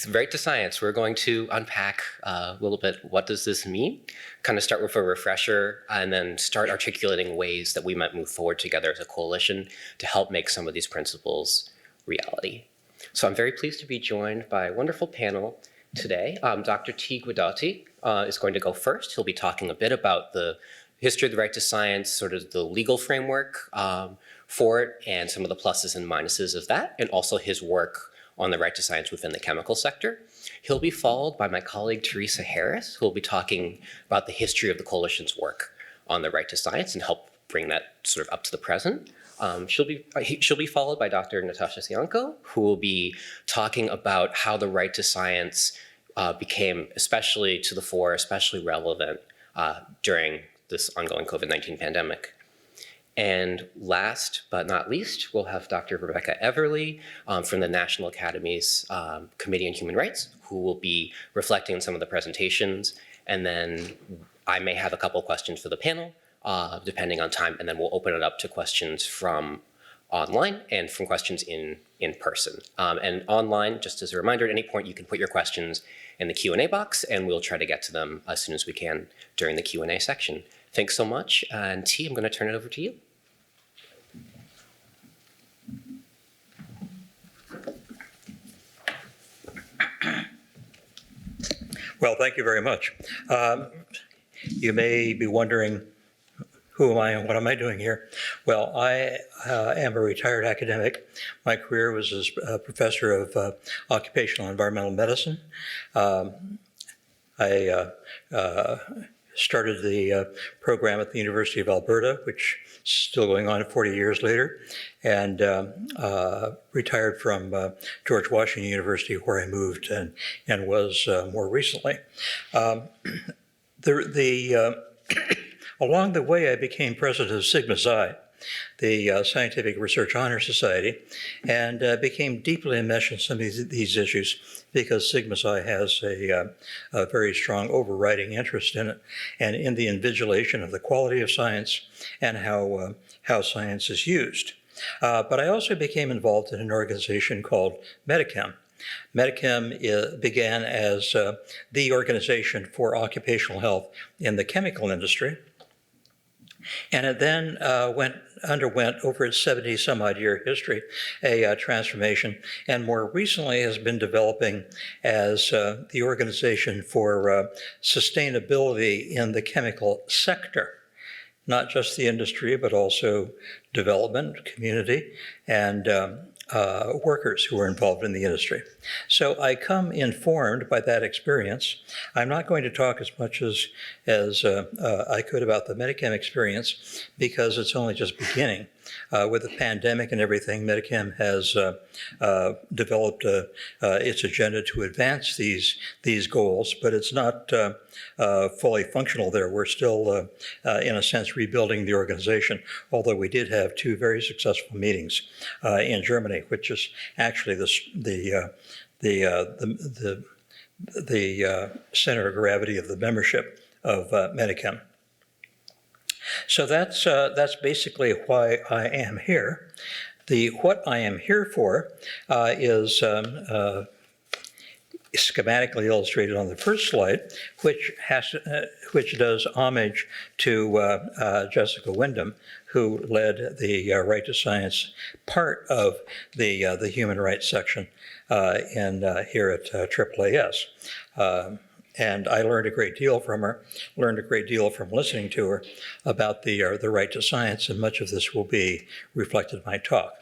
Right to Science, we're going to unpack a little bit what does this mean, kind of start with a refresher, and then start articulating ways that we might move forward together as a coalition to help make some of these principles reality. So I'm very pleased to be joined by a wonderful panel today. Dr. T. Guidotti is going to go first. He'll be talking a bit about the history of the right to science, sort of the legal framework for it, and some of the pluses and minuses of that, and also his work on the right to science within the chemical sector. He'll be followed by my colleague, Teresa Harris, who will be talking about the history of the coalition's work on the right to science and help bring that sort of up to the present. She'll be followed by Dr. Natasha Sianko, who will be talking about how the right to science became especially to the fore, especially relevant during this ongoing COVID-19 pandemic. And last but not least, we'll have Dr. Rebecca Everly from the National Academy's Committee on Human Rights, who will be reflecting on some of the presentations. And then I may have a couple questions for the panel, depending on time, and then we'll open it up to questions from online and from questions in person. And online, just as a reminder, at any point you can put your questions in the Q&A box, and we'll try to get to them as soon as we can during the Q&A section. Thanks so much, and T, I'm gonna turn it over to you. Well, thank you very much. You may be wondering, who am I and what am I doing here? Well, I am a retired academic. My career was as a professor of occupational environmental medicine. I started the program at the University of Alberta, which is still going on 40 years later, and retired from George Washington University, where I moved and was more recently. Along the way, I became president of Sigma Xi, the Scientific Research Honor Society, and became deeply enmeshed in some of these issues because Sigma Xi has a very strong overriding interest in it and in the invigilation of the quality of science and how science is used. But I also became involved in an organization called Medichem. Medichem began as the organization for occupational health in the chemical industry. And it then underwent, over its 70-some-odd-year history, a transformation, and more recently has been developing as the organization for sustainability in the chemical sector, not just the industry, but also development, community, and workers who are involved in the industry. So I come informed by that experience. I'm not going to talk as much as I could about the Medichem experience because it's only just beginning. With the pandemic and everything, Medichem has developed its agenda to advance these goals, but it's not fully functional there. We're still, in a sense, rebuilding the organization, although we did have two very successful meetings in Germany, which is actually the center of gravity of the membership of Medichem. So that's basically why I am here. What I am here for is schematically illustrated on the first slide, which does homage to Jessica Wyndham, who led the Right to Science part of the human rights section here at AAAS. And I learned a great deal from her, learned a great deal from listening to her about the right to science, and much of this will be reflected in my talk.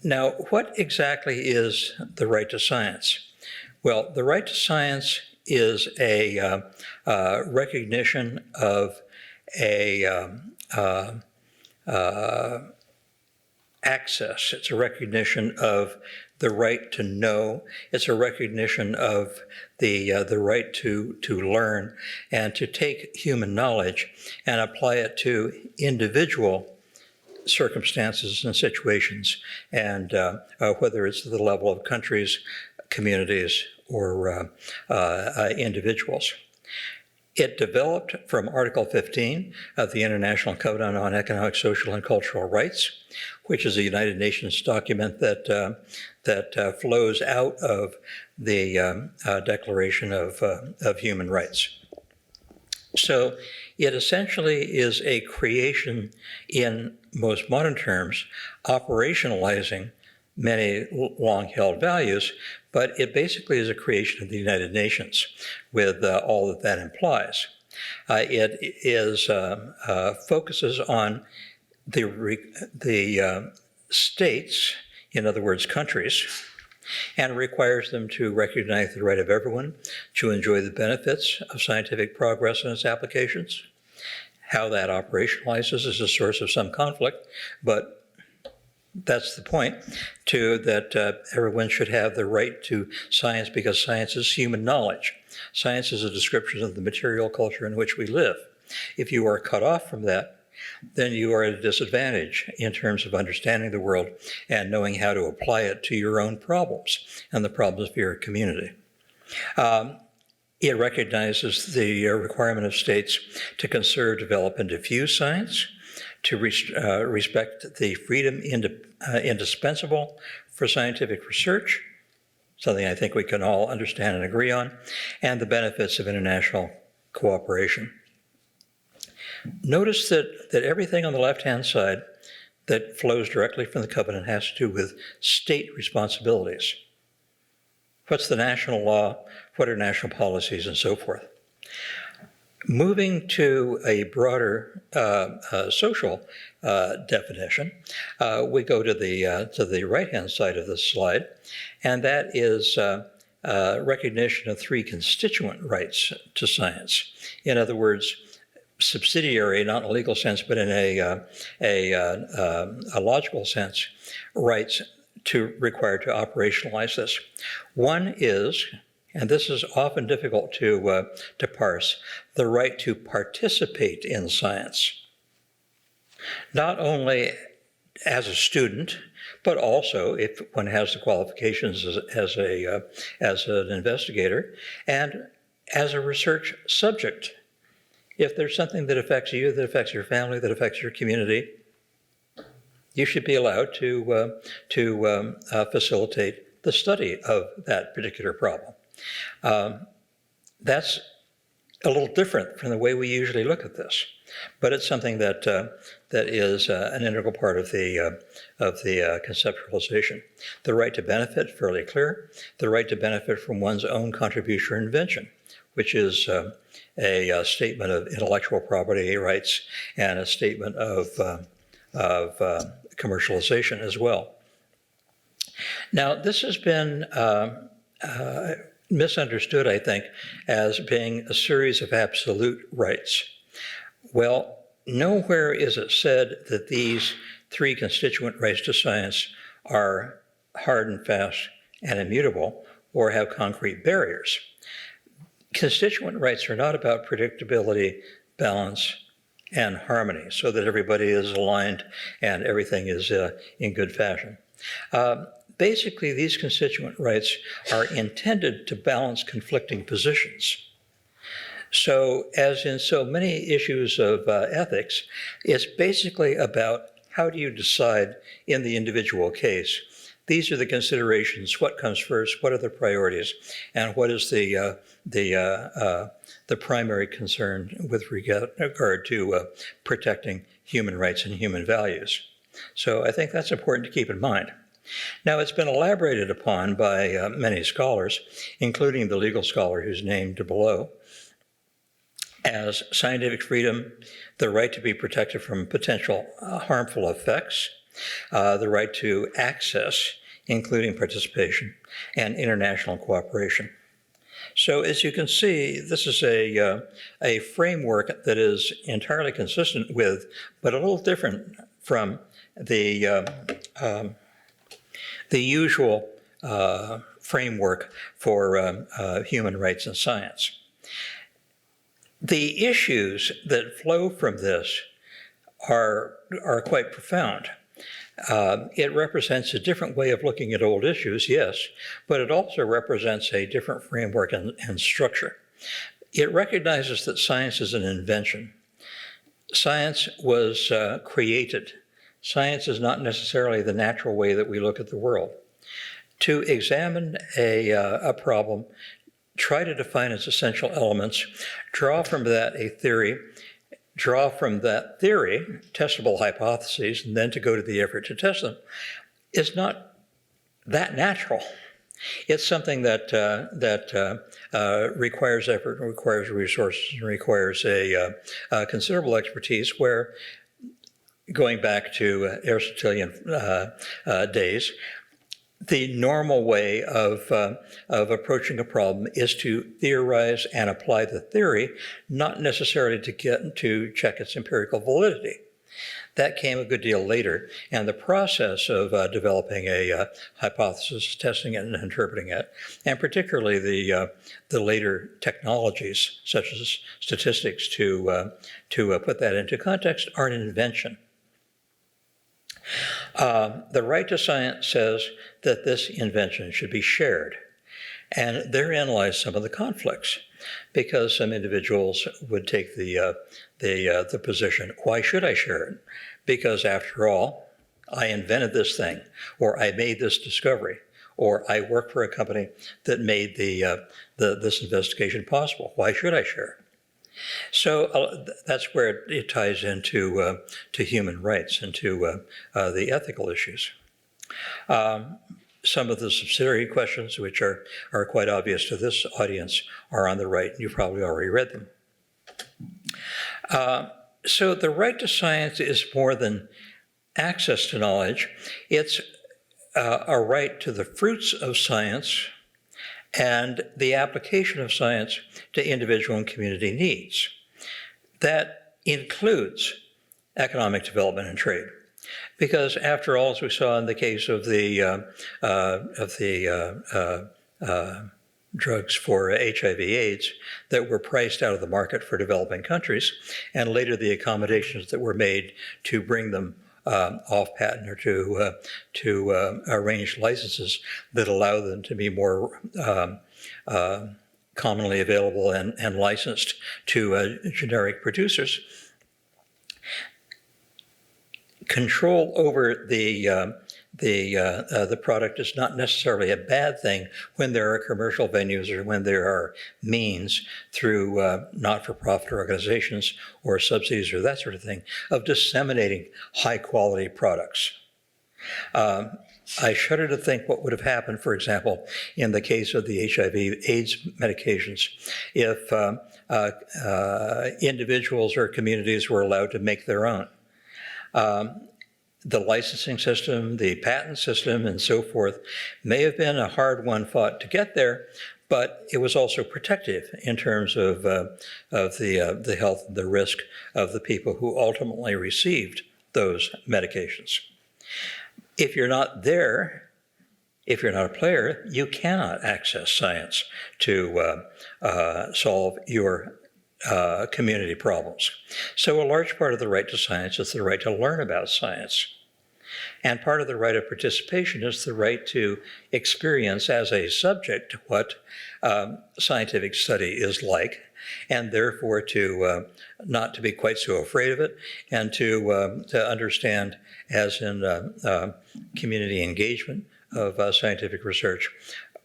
Now, what exactly is the right to science? Well, the right to science is a recognition of access. It's a recognition of the right to know. It's a recognition of the right to learn and to take human knowledge and apply it to individual circumstances and situations, and whether it's at the level of countries, communities, or individuals. It developed from Article 15 of the International Covenant on Economic, Social, and Cultural Rights, which is a United Nations document that flows out of the Declaration of Human Rights. So it essentially is a creation in most modern terms, operationalizing many long-held values, but it basically is a creation of the United Nations with all that that implies. It is focuses on the states, in other words, countries, and requires them to recognize the right of everyone to enjoy the benefits of scientific progress and its applications. How that operationalizes is a source of some conflict, but that's the point, too, that everyone should have the right to science because science is human knowledge. Science is a description of the material culture in which we live. If you are cut off from that, then you are at a disadvantage in terms of understanding the world and knowing how to apply it to your own problems and the problems of your community. It recognizes the requirement of states to conserve, develop, and diffuse science, to respect the freedom indispensable for scientific research, something I think we can all understand and agree on, and the benefits of international cooperation. Notice that everything on the left-hand side that flows directly from the covenant has to do with state responsibilities. What's the national law? What are national policies, and so forth? Moving to a broader social definition, we go to the right-hand side of this slide, and that is recognition of three constituent rights to science. In other words, subsidiary, not in a legal sense, but in a logical sense, rights required to operationalize this. One is, and this is often difficult to parse, the right to participate in science. Not only as a student, but also if one has the qualifications as an investigator, and as a research subject. If there's something that affects you, that affects your family, that affects your community, you should be allowed to facilitate the study of that particular problem. That's a little different from the way we usually look at this, but it's something that is an integral part of the conceptualization. The right to benefit, fairly clear. The right to benefit from one's own contribution or invention, which is a statement of intellectual property rights and a statement of commercialization as well. Now, this has been misunderstood, I think, as being a series of absolute rights. Well, nowhere is it said that these three constituent rights to science are hard and fast and immutable or have concrete barriers. Constituent rights are not about predictability, balance, and harmony, so that everybody is aligned and everything is in good fashion. Basically, these constituent rights are intended to balance conflicting positions. So, as in so many issues of ethics, it's basically about how do you decide in the individual case. These are the considerations: what comes first, what are the priorities, and what is the primary concern with regard to protecting human rights and human values. So I think that's important to keep in mind. Now, it's been elaborated upon by many scholars, including the legal scholar who's named below, as scientific freedom, the right to be protected from potential harmful effects, the right to access, including participation, and international cooperation. So as you can see, this is a framework that is entirely consistent with, but a little different from the usual framework for human rights and science. The issues that flow from this are quite profound. It represents a different way of looking at old issues, yes, but it also represents a different framework and structure. It recognizes that science is an invention. Science was created. Science is not necessarily the natural way that we look at the world. To examine a problem, try to define its essential elements, draw from that a theory, draw from that theory testable hypotheses, and then to go to the effort to test them, is not that natural. It's something that requires effort, and requires resources, and requires a considerable expertise. Where, going back to Aristotelian days, the normal way of approaching a problem is to theorize and apply the theory, not necessarily to check its empirical validity. That came a good deal later, and the process of developing a hypothesis, testing it, and interpreting it, and particularly the later technologies such as statistics to put that into context, are an invention. The right to science says that this invention should be shared. And therein lies some of the conflicts, because some individuals would take the position, why should I share it? Because after all, I invented this thing, or I made this discovery, or I work for a company that made this investigation possible. Why should I share? So that's where it ties into to human rights and to the ethical issues. Some of the subsidiary questions, which are quite obvious to this audience, are on the right, and you've probably already read them. So the right to science is more than access to knowledge. It's a right to the fruits of science and the application of science to individual and community needs. That includes economic development and trade. Because after all, as we saw in the case of the drugs for HIV/AIDS that were priced out of the market for developing countries, and later the accommodations that were made to bring them off patent, or to arrange licenses that allow them to be more commonly available and licensed to generic producers. Control over the product is not necessarily a bad thing when there are commercial venues, or when there are means through not-for-profit organizations or subsidies or that sort of thing of disseminating high-quality products. I shudder to think what would have happened, for example, in the case of the HIV/AIDS medications, if individuals or communities were allowed to make their own. The licensing system, the patent system, and so forth may have been a hard one fought to get there, but it was also protective in terms of the health and the risk of the people who ultimately received those medications. If you're not there, if you're not a player, you cannot access science to solve your community problems. So a large part of the right to science is the right to learn about science. And part of the right of participation is the right to experience as a subject what scientific study is like, and therefore to not to be quite so afraid of it, and to understand, as in community engagement of scientific research,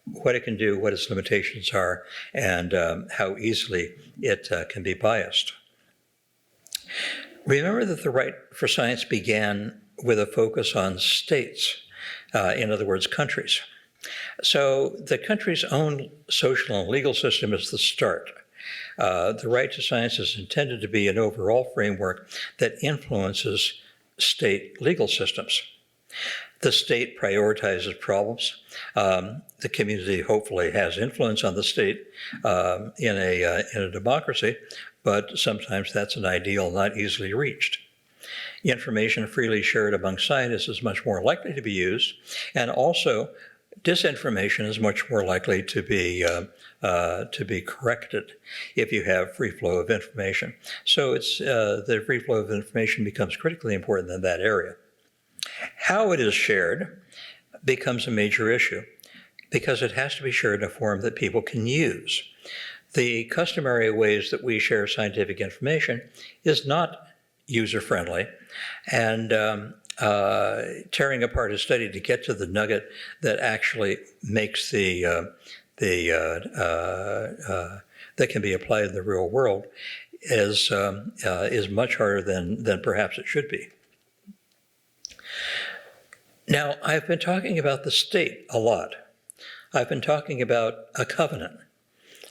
what it can do, what its limitations are, and how easily it can be biased. Remember that the right for science began with a focus on states, in other words, countries. So the country's own social and legal system is the start. The right to science is intended to be an overall framework that influences state legal systems. The state prioritizes problems. The community hopefully has influence on the state in a democracy, but sometimes that's an ideal not easily reached. Information freely shared among scientists is much more likely to be used, and also disinformation is much more likely to be corrected if you have free flow of information. So it's the free flow of information becomes critically important in that area. How it is shared becomes a major issue, because it has to be shared in a form that people can use. the customary ways that we share scientific information is not user-friendly, and tearing apart a study to get to the nugget that actually makes that can be applied in the real world is much harder than perhaps it should be. Now, I've been talking about the state a lot. I've been talking about a covenant.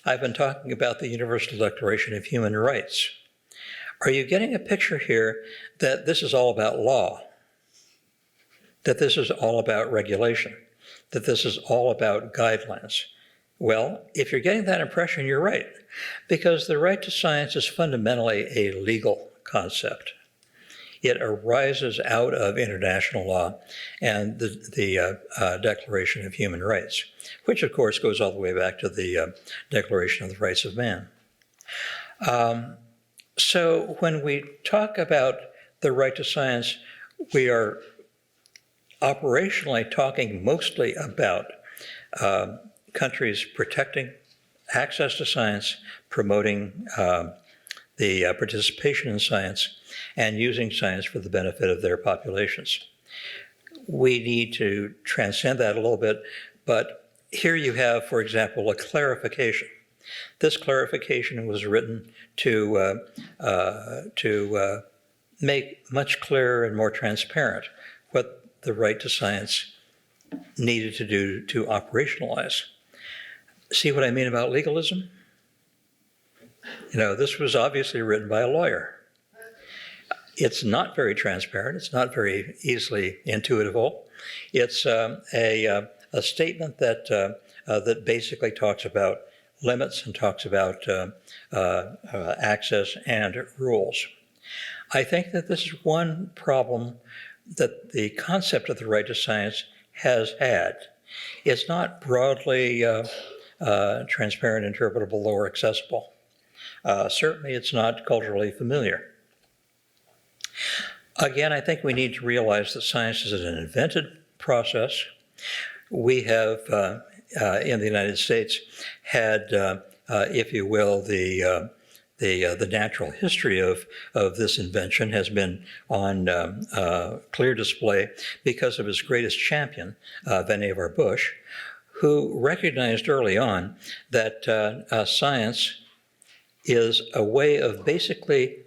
I've been talking about the Universal Declaration of Human Rights. Are you getting a picture here that this is all about law? That this is all about regulation? That this is all about guidelines? Well, if you're getting that impression, you're right, because the right to science is fundamentally a legal concept. It arises out of international law and the Declaration of Human Rights, which of course goes all the way back to the Declaration of the Rights of Man. So when we talk about the right to science, we are operationally talking mostly about countries protecting access to science, promoting the participation in science, and using science for the benefit of their populations. We need to transcend that a little bit, but here you have, for example, a clarification. This clarification was written to make much clearer and more transparent what the right to science needed to do to operationalize. See what I mean about legalism? You know, this was obviously written by a lawyer. It's not very transparent. It's not very easily intuitable. It's a statement that basically talks about limits and talks about access and rules. I think that this is one problem that the concept of the right to science has had. It's not broadly transparent, interpretable, or accessible. Certainly it's not culturally familiar. Again, I think we need to realize that science is an invented process. We have, in the United States, had, if you will, the natural history of this invention has been on clear display because of its greatest champion, Vannevar Bush, who recognized early on that science is a way of basically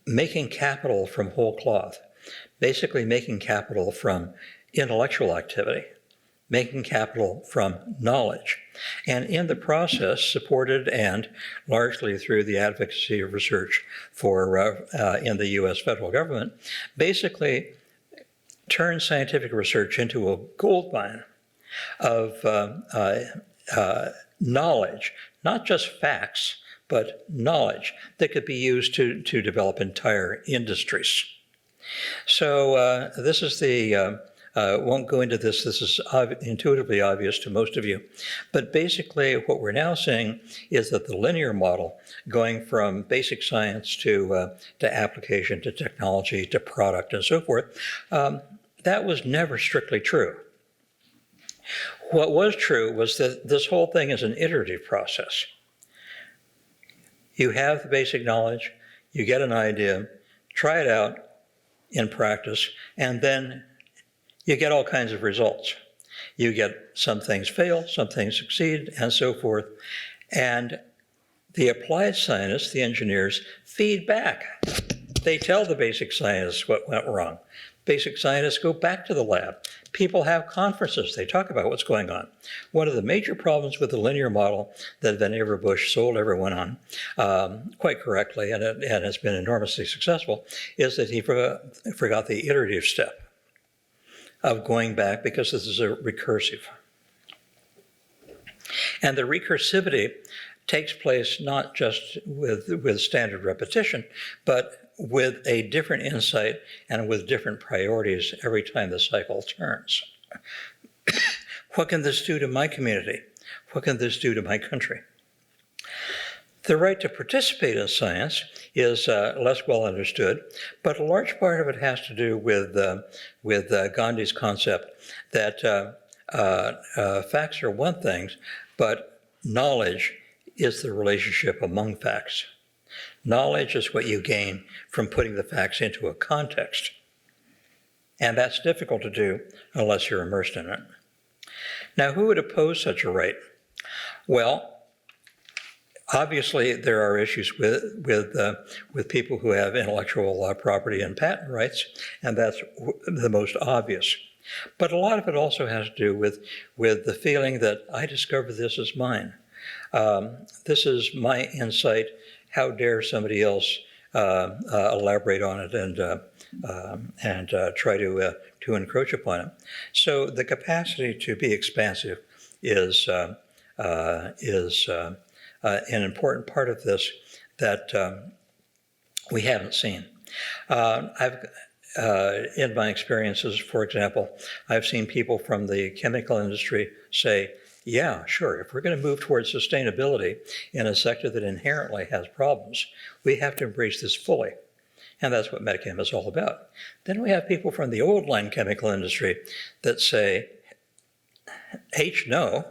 making capital from whole cloth, basically making capital from intellectual activity, making capital from knowledge, and in the process supported and largely through the advocacy of research for in the U.S. federal government, basically turned scientific research into a gold mine of knowledge, not just facts, but knowledge that could be used to develop entire industries. So this is the, won't go into this, this is intuitively obvious to most of you, but basically what we're now seeing is that the linear model, going from basic science to application, to technology, to product, and so forth, that was never strictly true. What was true was that this whole thing is an iterative process. You have the basic knowledge, you get an idea, try it out in practice, and then you get all kinds of results. You get some things fail, some things succeed, and so forth. And the applied scientists, the engineers, feed back. They tell the basic scientists what went wrong. Basic scientists go back to the lab. People have conferences. They talk about what's going on. One of the major problems with the linear model that Vannevar Bush sold everyone on, quite correctly, and has been enormously successful, is that he forgot the iterative step of going back, because this is a recursive. And the recursivity takes place not just with standard repetition, but with a different insight and with different priorities every time the cycle turns. What can this do to my community? What can this do to my country? The right to participate in science is less well understood, but a large part of it has to do with Gandhi's concept that facts are one thing, but knowledge is the relationship among facts. Knowledge is what you gain from putting the facts into a context. And that's difficult to do unless you're immersed in it. Now, who would oppose such a right? Well, obviously, there are issues with people who have intellectual property and patent rights, and that's the most obvious. But a lot of it also has to do with the feeling that I discovered this as mine. This is my insight. How dare somebody else elaborate on it and try to encroach upon it? So the capacity to be expansive is an important part of this that we haven't seen. In my experiences, for example, I've seen people from the chemical industry say, yeah, sure, if we're going to move towards sustainability in a sector that inherently has problems, we have to embrace this fully. And that's what Metachem is all about. Then we have people from the old line chemical industry that say, no,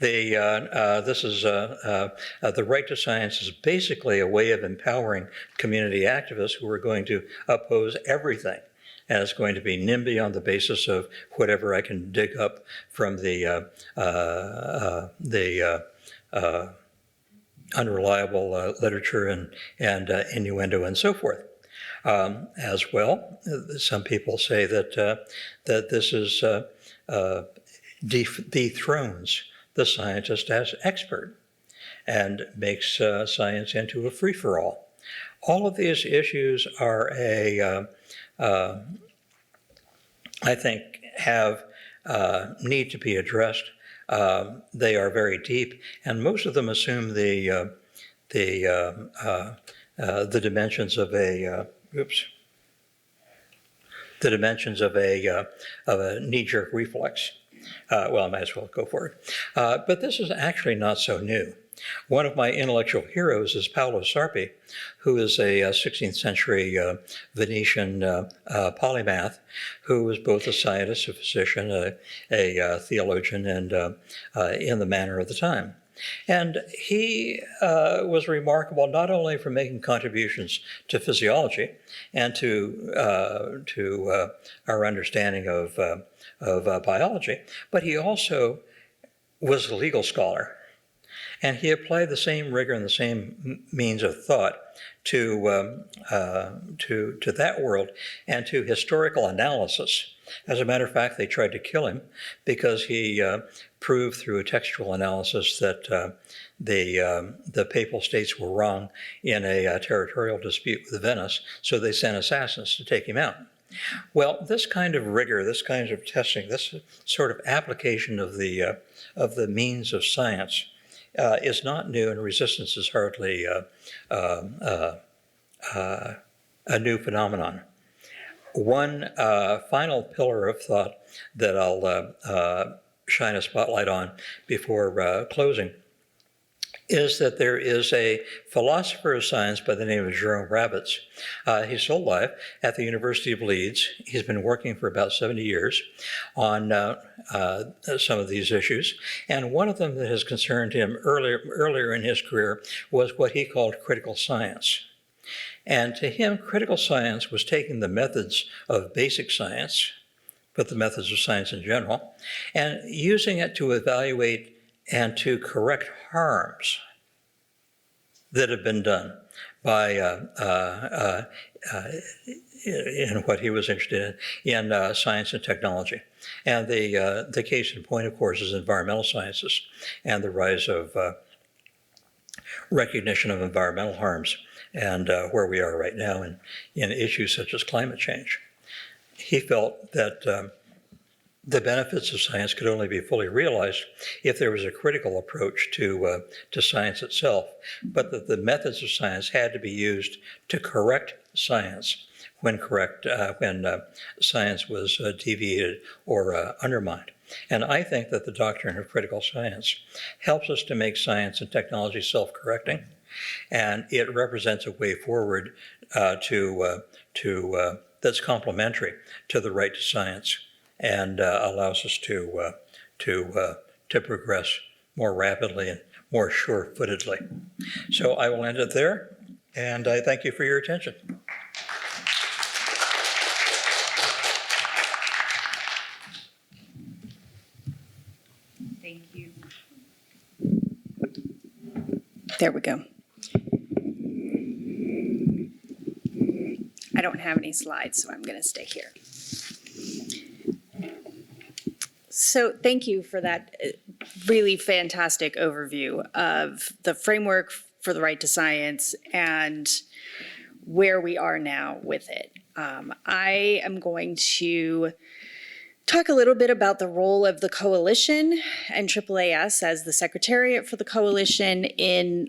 this is the right to science is basically a way of empowering community activists who are going to oppose everything. And it's going to be NIMBY on the basis of whatever I can dig up from the unreliable literature and innuendo and so forth. As well, some people say that this is dethrones the scientist as expert and makes science into a free-for-all. All of these issues are I think, need to be addressed. They are very deep, and most of them assume the dimensions of a knee-jerk reflex. Well, I might as well go for it. But this is actually not so new. One of my intellectual heroes is Paolo Sarpi, who is a 16th century Venetian polymath who was both a scientist, a physician, a theologian, and in the manner of the time. And he was remarkable not only for making contributions to physiology and to our understanding of biology, but he also was a legal scholar. And he applied the same rigor and the same means of thought to that world and to historical analysis. As a matter of fact, they tried to kill him because he proved through a textual analysis that the Papal States were wrong in a territorial dispute with Venice, so they sent assassins to take him out. Well, this kind of rigor, this kind of testing, this sort of application of the means of science is not new, and resistance is hardly a new phenomenon. One final pillar of thought that I'll shine a spotlight on before closing is that there is a philosopher of science by the name of Jerome Rabbits. He's still alive at the University of Leeds. He's been working for about 70 years on some of these issues. And one of them that has concerned him earlier in his career was what he called critical science. And to him, critical science was taking the methods of basic science, but the methods of science in general, and using it to evaluate and to correct harms that have been done by in what he was interested in science and technology. And the case in point, of course, is environmental sciences and the rise of recognition of environmental harms and where we are right now in issues such as climate change. He felt that the benefits of science could only be fully realized if there was a critical approach to science itself, but that the methods of science had to be used to correct science when science was deviated or undermined. And I think that the doctrine of critical science helps us to make science and technology self-correcting, and it represents a way forward that's complementary to the right to science, and allows us to progress more rapidly and more sure-footedly. So I will end it there, and I thank you for your attention. Thank you. There we go. I don't have any slides, so I'm going to stay here. So thank you for that really fantastic overview of the framework for the right to science and where we are now with it. I am going to talk a little bit about the role of the coalition and AAAS as the secretariat for the coalition in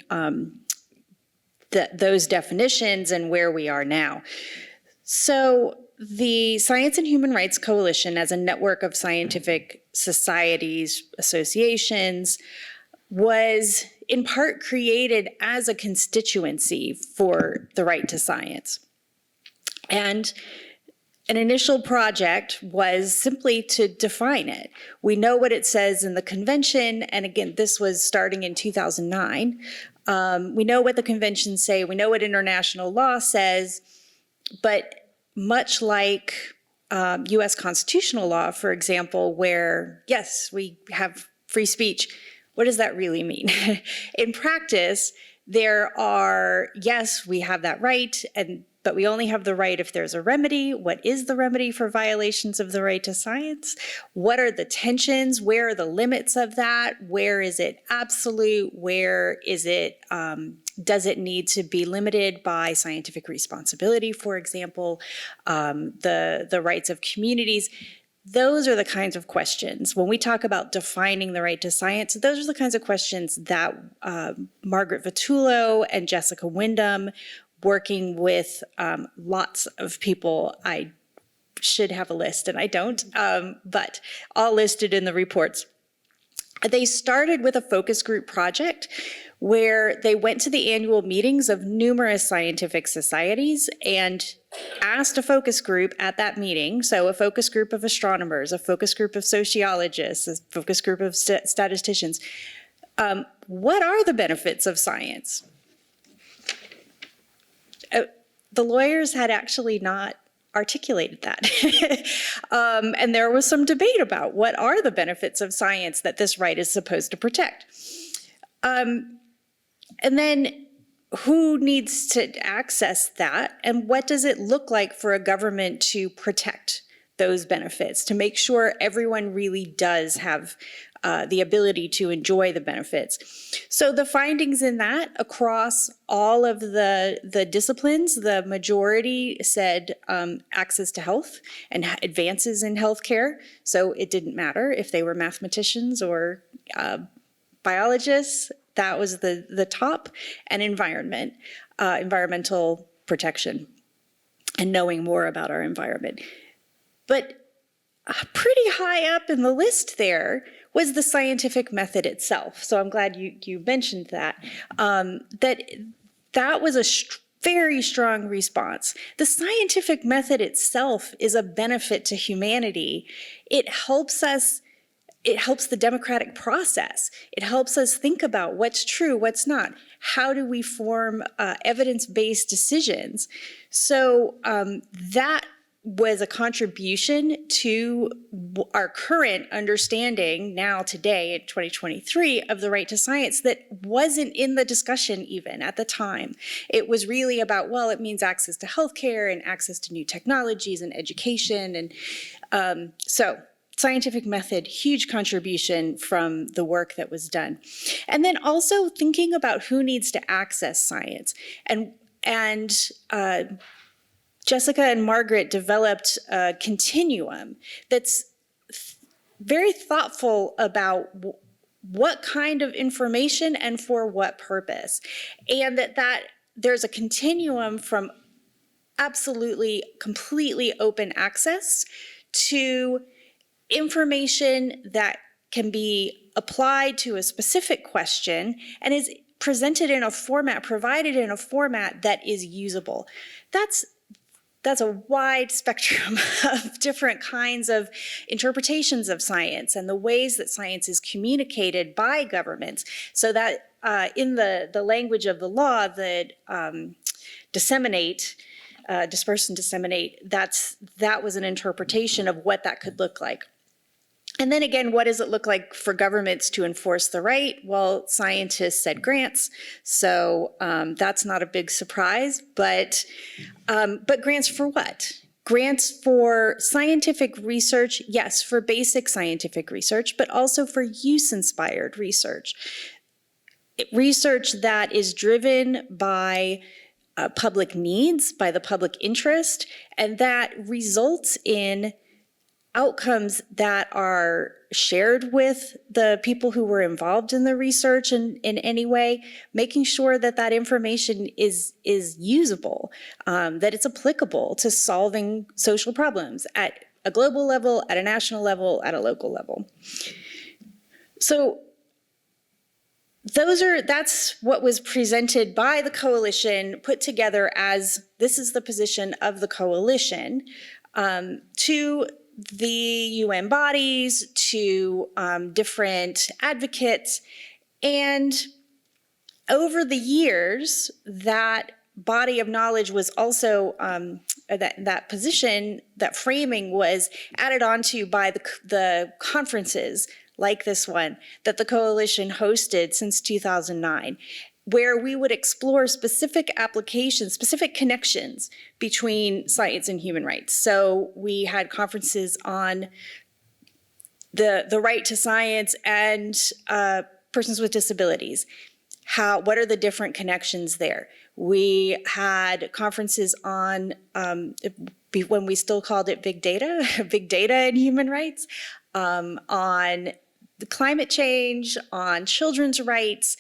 those definitions and where we are now. So the Science and Human Rights Coalition, as a network of scientific societies, associations, was in part created as a constituency for the right to science. And an initial project was simply to define it. We know what it says in the convention, and again, this was starting in 2009. We know what the conventions say, we know what international law says, but much like US constitutional law, for example, where, yes, we have free speech, what does that really mean? In practice, there are, yes, we have that right, but we only have the right if there's a remedy. What is the remedy for violations of the right to science? What are the tensions? Where are the limits of that? Where is it absolute? Where is it, does it need to be limited by scientific responsibility, for example, the rights of communities? Those are the kinds of questions. When we talk about defining the right to science, those are the kinds of questions that Margaret Vitullo and Jessica Wyndham, working with lots of people, I should have a list and I don't, but all listed in the reports. They started with a focus group project where they went to the annual meetings of numerous scientific societies and asked a focus group at that meeting, so a focus group of astronomers, a focus group of sociologists, a focus group of statisticians, what are the benefits of science? The lawyers had actually not articulated that. And there was some debate about what are the benefits of science that this right is supposed to protect. And then who needs to access that, and what does it look like for a government to protect those benefits, to make sure everyone really does have the ability to enjoy the benefits. So the findings in that across all of the disciplines, the majority said access to health and advances in healthcare. So it didn't matter if they were mathematicians or biologists, that was the top, and environmental protection and knowing more about our environment. But pretty high up in the list there was the scientific method itself. So I'm glad you mentioned that. That was a very strong response. The scientific method itself is a benefit to humanity. It helps us. It helps the democratic process. It helps us think about what's true, what's not. How do we form evidence-based decisions? So that was a contribution to our current understanding now today in 2023 of the right to science that wasn't in the discussion even at the time. It was really about, well, it means access to healthcare and access to new technologies and education. And so scientific method, huge contribution from the work that was done. And then also thinking about who needs to access science. And Jessica and Margaret developed a continuum that's very thoughtful about what kind of information and for what purpose. And that there's a continuum from absolutely, completely open access to information that can be applied to a specific question and is presented in a format, provided in a format that is usable. that's a wide spectrum of different kinds of interpretations of science and the ways that science is communicated by governments. So that in the language of the law, that disperse and disseminate, that was an interpretation of what that could look like. And then again, what does it look like for governments to enforce the right? Well, scientists said grants, so that's not a big surprise. But grants for what? Grants for scientific research, yes, for basic scientific research, but also for use-inspired research. Research that is driven by public needs, by the public interest, and that results in outcomes that are shared with the people who were involved in the research in any way, making sure that that information is usable, that it's applicable to solving social problems at a global level, at a national level, at a local level. So that's what was presented by the coalition, put together as this is the position of the coalition, to the UN bodies, to different advocates. And over the years, that body of knowledge was also, that position, that framing was added onto by the conferences like this one that the coalition hosted since 2009, where we would explore specific applications, specific connections between science and human rights. So we had conferences on the right to science and persons with disabilities. What are the different connections there? We had conferences on, when we still called it big data, big data and human rights, on the climate change, on children's rights,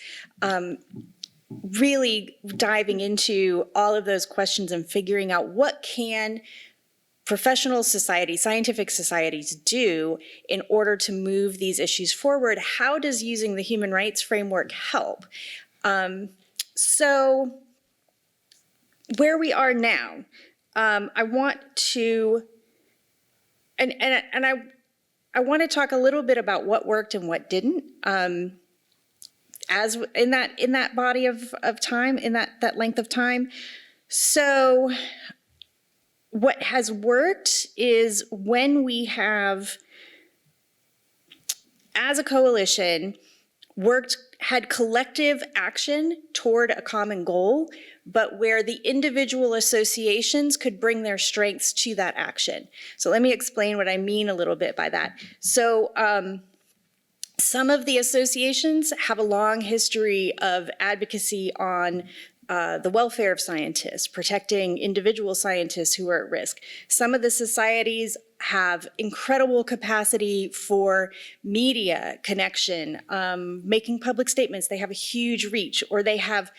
really diving into all of those questions and figuring out what can professional society, scientific societies do in order to move these issues forward. How does using the human rights framework help? So where we are now, I want to, I want to talk a little bit about what worked and what didn't. As in that body of time, in that length of time. So what has worked is when we have, as a coalition, had collective action toward a common goal, but where the individual associations could bring their strengths to that action. So let me explain what I mean a little bit by that. So some of the associations have a long history of advocacy on the welfare of scientists, protecting individual scientists who are at risk. Some of the societies have incredible capacity for media connection, making public statements. They have a huge reach, or they have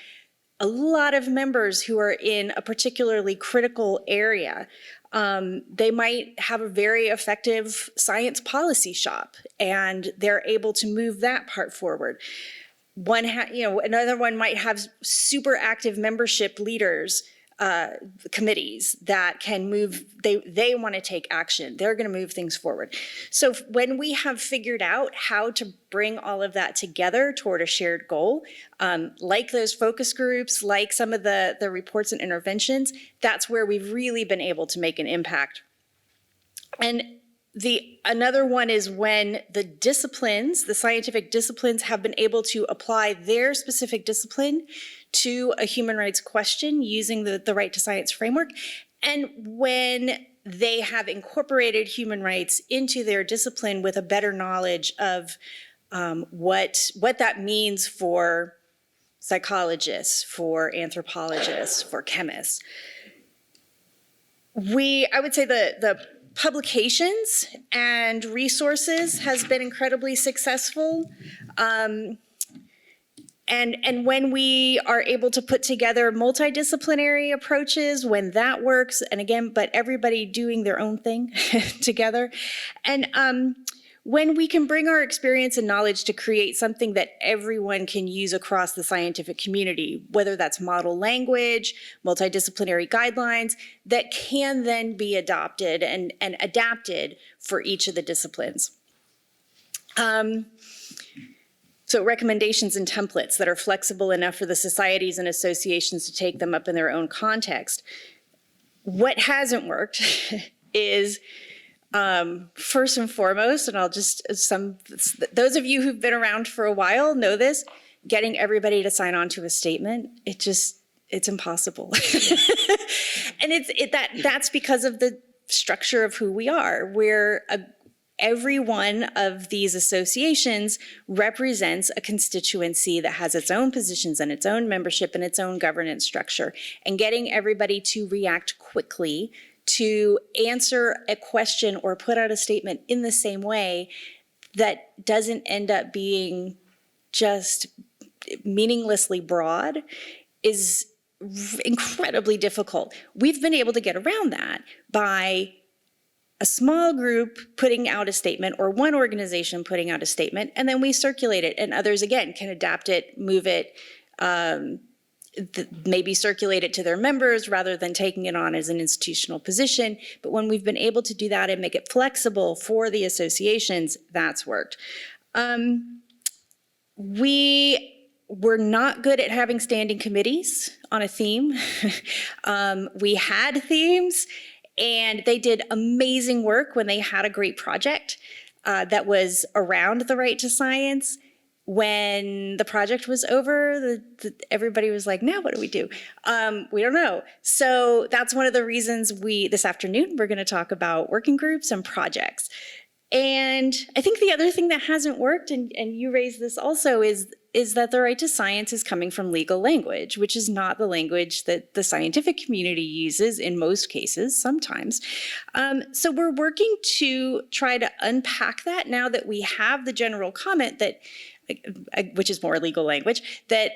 a lot of members who are in a particularly critical area. They might have a very effective science policy shop, and they're able to move that part forward. Another one might have super active membership leaders, committees that can move, they want to take action. They're going to move things forward. So when we have figured out how to bring all of that together toward a shared goal, like those focus groups, like some of the reports and interventions, that's where we've really been able to make an impact. And another one is when the disciplines, the scientific disciplines, have been able to apply their specific discipline to a human rights question using the right to science framework. And when they have incorporated human rights into their discipline with a better knowledge of what that means for psychologists, for anthropologists, for chemists. I would say the publications and resources has been incredibly successful. And when we are able to put together multidisciplinary approaches, when that works, and again, but everybody doing their own thing together. And when we can bring our experience and knowledge to create something that everyone can use across the scientific community, whether that's model language, multidisciplinary guidelines, that can then be adopted and adapted for each of the disciplines. So recommendations and templates that are flexible enough for the societies and associations to take them up in their own context. What hasn't worked is, first and foremost, and I'll just, those of you who've been around for a while know this, getting everybody to sign on to a statement, it's impossible. And that's because of the structure of who we are. Every one of these associations represents a constituency that has its own positions and its own membership and its own governance structure. And getting everybody to react quickly to answer a question or put out a statement in the same way that doesn't end up being just meaninglessly broad is incredibly difficult. We've been able to get around that by a small group putting out a statement or one organization putting out a statement, and then we circulate it, and others, again, can adapt it, move it, maybe circulate it to their members rather than taking it on as an institutional position. But when we've been able to do that and make it flexible for the associations, that's worked. We were not good at having standing committees on a theme. We had themes, and they did amazing work when they had a great project that was around the right to science. When the project was over, everybody was like, now what do? We don't know. So that's one of the reasons this afternoon, we're going to talk about working groups and projects. And I think the other thing that hasn't worked, and you raised this also, is that the right to science is coming from legal language, which is not the language that the scientific community uses in most cases, sometimes. So we're working to try to unpack that now that we have the general comment that, which is more legal language, that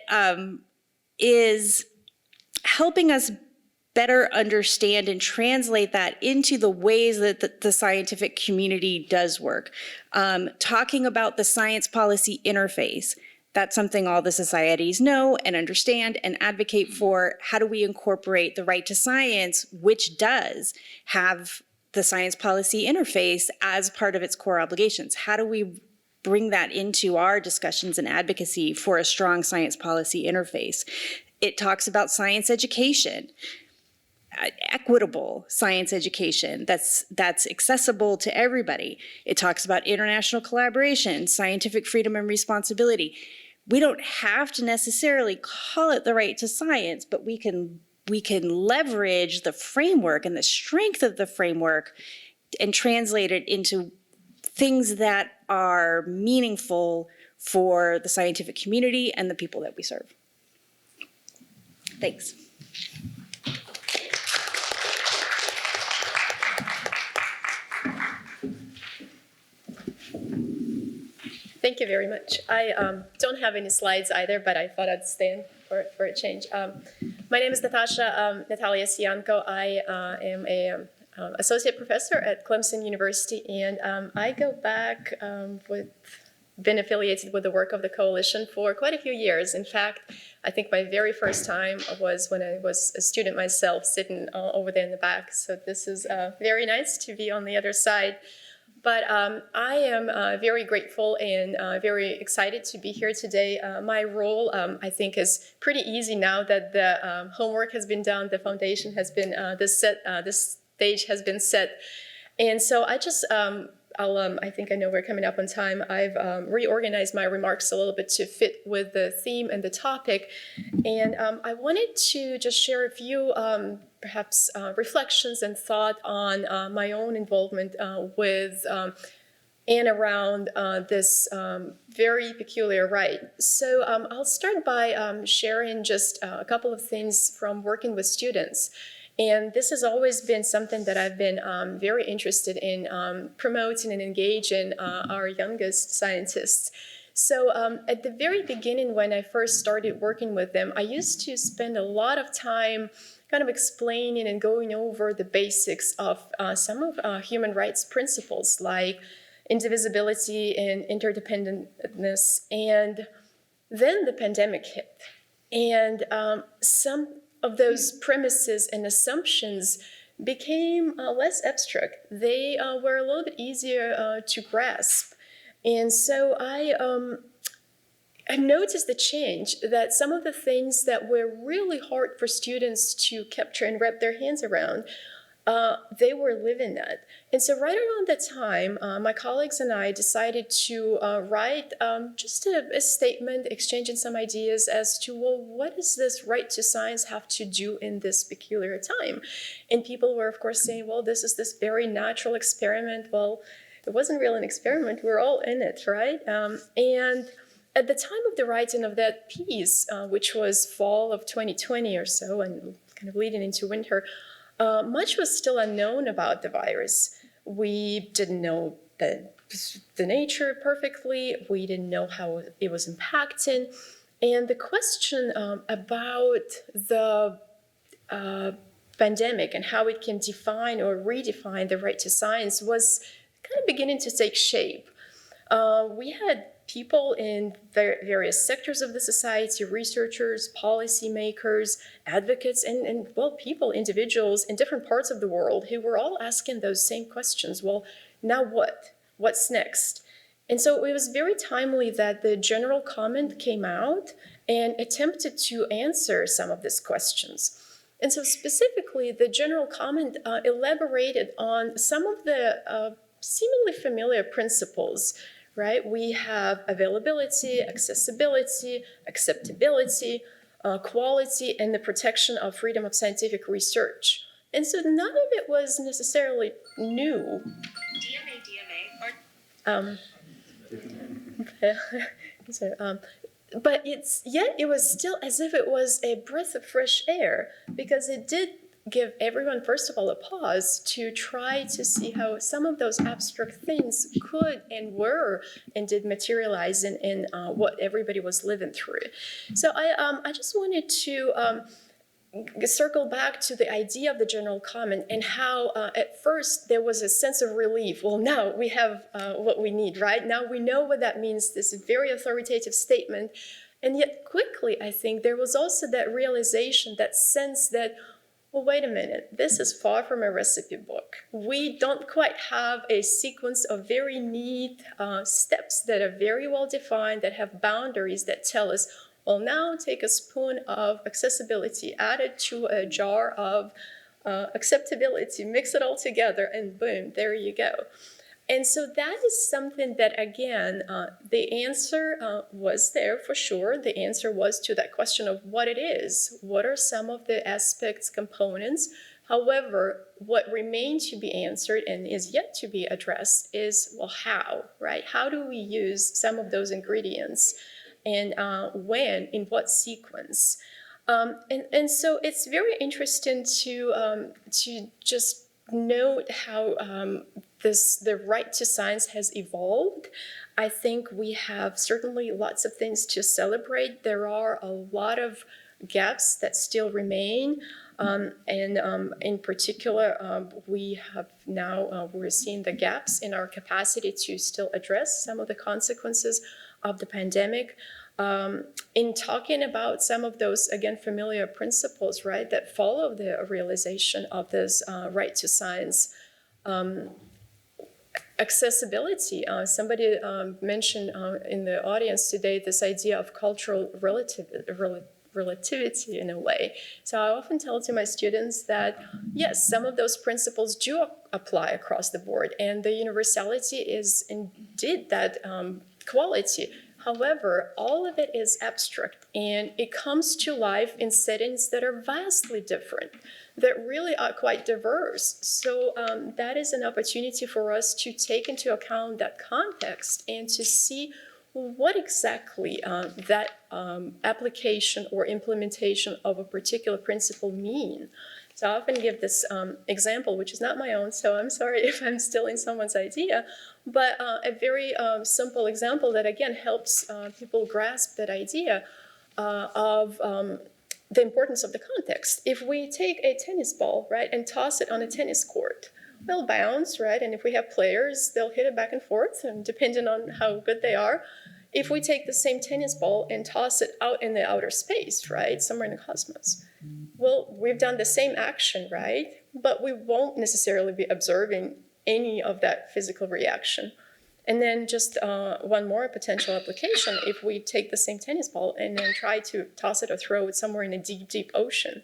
is helping us better understand and translate that into the ways that the scientific community does work. Talking about the science policy interface, that's something all the societies know and understand and advocate for. How do we incorporate the right to science, which does have the science policy interface as part of its core obligations? How do we bring that into our discussions and advocacy for a strong science policy interface? It talks about science education, equitable science education that's accessible to everybody. It talks about international collaboration, scientific freedom and responsibility. We don't have to necessarily call it the right to science, but we can leverage the framework and the strength of the framework and translate it into things that are meaningful for the scientific community and the people that we serve. Thanks. Thank you very much. I don't have any slides either, but I thought I'd stand for a change. My name is Natalia Sianko. I am a associate professor at Clemson University, and I go back been affiliated with the work of the coalition for quite a few years. In fact, I think my very first time was when I was a student myself, sitting over there in the back. So this is very nice to be on the other side. But I am very grateful and very excited to be here today. My role, I think, is pretty easy now that the homework has been done, the foundation has been, this stage has been set. And so I just, I think I know we're coming up on time. I've reorganized my remarks a little bit to fit with the theme and the topic. And I wanted to just share a few perhaps reflections and thought on my own involvement with and around this very peculiar right. So I'll start by sharing just a couple of things from working with students. And this has always been something that I've been very interested in promoting and engaging our youngest scientists. So at the very beginning, when I first started working with them, I used to spend a lot of time kind of explaining and going over the basics of some of human rights principles, like indivisibility and interdependentness. And then the pandemic hit. And some of those premises and assumptions became less abstract. They were a little bit easier to grasp. And so I noticed the change, that some of the things that were really hard for students to capture and wrap their hands around, they were living that. And so right around that time, my colleagues and I decided to write just a statement, exchanging some ideas as to, well, what does this right to science have to do in this peculiar time? And people were, of course, saying, well, this is this very natural experiment. Well, it wasn't really an experiment. We're all in it, right? And at the time of the writing of that piece, which was fall of 2020 or so, and kind of leading into winter, much was still unknown about the virus. We didn't know the nature perfectly. We didn't know how it was impacting. And the question about the pandemic and how it can define or redefine the right to science was kind of beginning to take shape. We had people in various sectors of the society, researchers, policymakers, advocates, and well, people, individuals in different parts of the world who were all asking those same questions. Well, now what? What's next? And so it was very timely that the general comment came out and attempted to answer some of these questions. And so specifically, the general comment elaborated on some of the seemingly familiar principles. Right? We have availability, accessibility, acceptability, quality, and the protection of freedom of scientific research. And so none of it was necessarily new. But yet it was still as if it was a breath of fresh air, because it did give everyone, first of all, a pause to try to see how some of those abstract things could and were and did materialize in what everybody was living through. So I just wanted to circle back to the idea of the general comment and how at first there was a sense of relief. Well, now we have what we need, right? Now we know what that means, this very authoritative statement. And yet quickly, I think, there was also that realization, that sense that, well, wait a minute, this is far from a recipe book. We don't quite have a sequence of very neat steps that are very well defined, that have boundaries that tell us, well, now take a spoon of accessibility, add it to a jar of acceptability, mix it all together, and boom, there you go. And so that is something that, again, the answer was there for sure. The answer was to that question of what it is. What are some of the aspects, components? However, what remained to be answered and is yet to be addressed is, well, how, right? How do we use some of those ingredients? And when, in what sequence? And so it's very interesting to just note how the right to science has evolved. I think we have certainly lots of things to celebrate. There are a lot of gaps that still remain. And in particular, we have now, we're seeing the gaps in our capacity to still address some of the consequences of the pandemic. In talking about some of those, again, familiar principles, right, that follow the realization of this right to science. Accessibility. Somebody mentioned in the audience today this idea of cultural relativity in a way. So I often tell to my students that, yes, some of those principles do apply across the board, and the universality is indeed that quality. However, all of it is abstract, and it comes to life in settings that are vastly different, that really are quite diverse. So that is an opportunity for us to take into account that context and to see what exactly that application or implementation of a particular principle mean. So I often give this example, which is not my own, so I'm sorry if I'm stealing someone's idea, but a very simple example that, again, helps people grasp that idea of the importance of the context. If we take a tennis ball, right, and toss it on a tennis court, they'll bounce, right? And if we have players, they'll hit it back and forth, and depending on how good they are. If we take the same tennis ball and toss it out in the outer space, right, somewhere in the cosmos, well, we've done the same action, right? But we won't necessarily be observing any of that physical reaction. And then just one more potential application, if we take the same tennis ball and then try to toss it or throw it somewhere in a deep, deep ocean,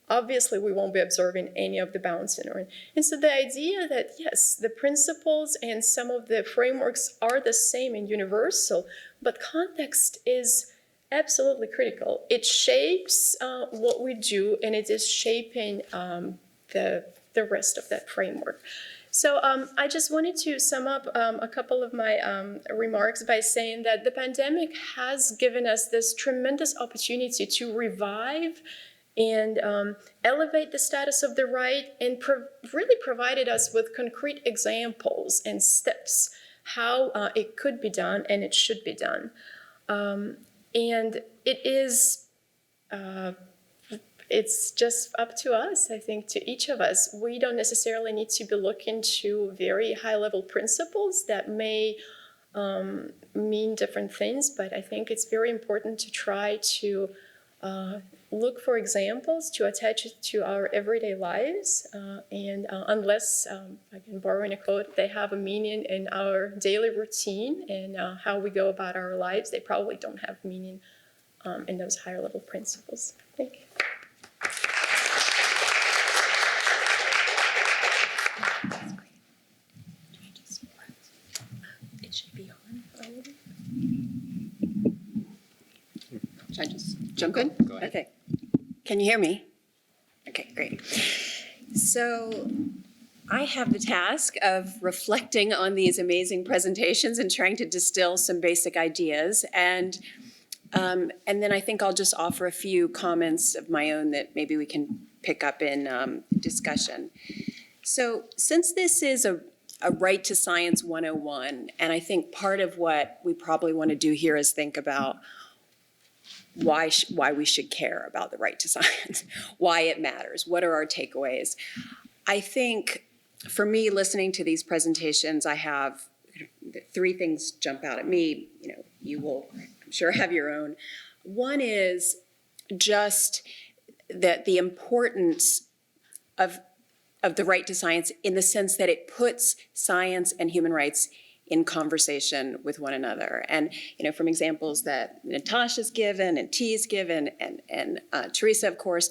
obviously we won't be observing any of the bouncing. And so the idea that, yes, the principles and some of the frameworks are the same and universal, but context is absolutely critical. It shapes what we do, and it is shaping the rest of that framework. So I just wanted to sum up a couple of my remarks by saying that the pandemic has given us this tremendous opportunity to revive and elevate the status of the right, and really provided us with concrete examples and steps how it could be done and it should be done. And it is, it's just up to us, I think, to each of us. We don't necessarily need to be looking to very high-level principles that may mean different things, but I think it's very important to try to look for examples to attach it to our everyday lives. And unless, again, borrowing a quote, they have a meaning in our daily routine and how we go about our lives, they probably don't have meaning in those higher level principles. Thank you. It should be on. Should I just jump in? Go ahead. Okay. Can you hear me? Okay, great. So I have the task of reflecting on these amazing presentations and trying to distill some basic ideas. And then I think I'll just offer a few comments of my own that maybe we can pick up in discussion. So since this is a Right to Science 101, and I think part of what we probably want to do here is think about why we should care about the right to science, why it matters, what are our takeaways. I think for me, listening to these presentations, I have three things jump out at me. You will, I'm sure, have your own. One is just that the importance of the right to science in the sense that it puts science and human rights in conversation with one another. And from examples that Natasha's given and T's given and Teresa, of course,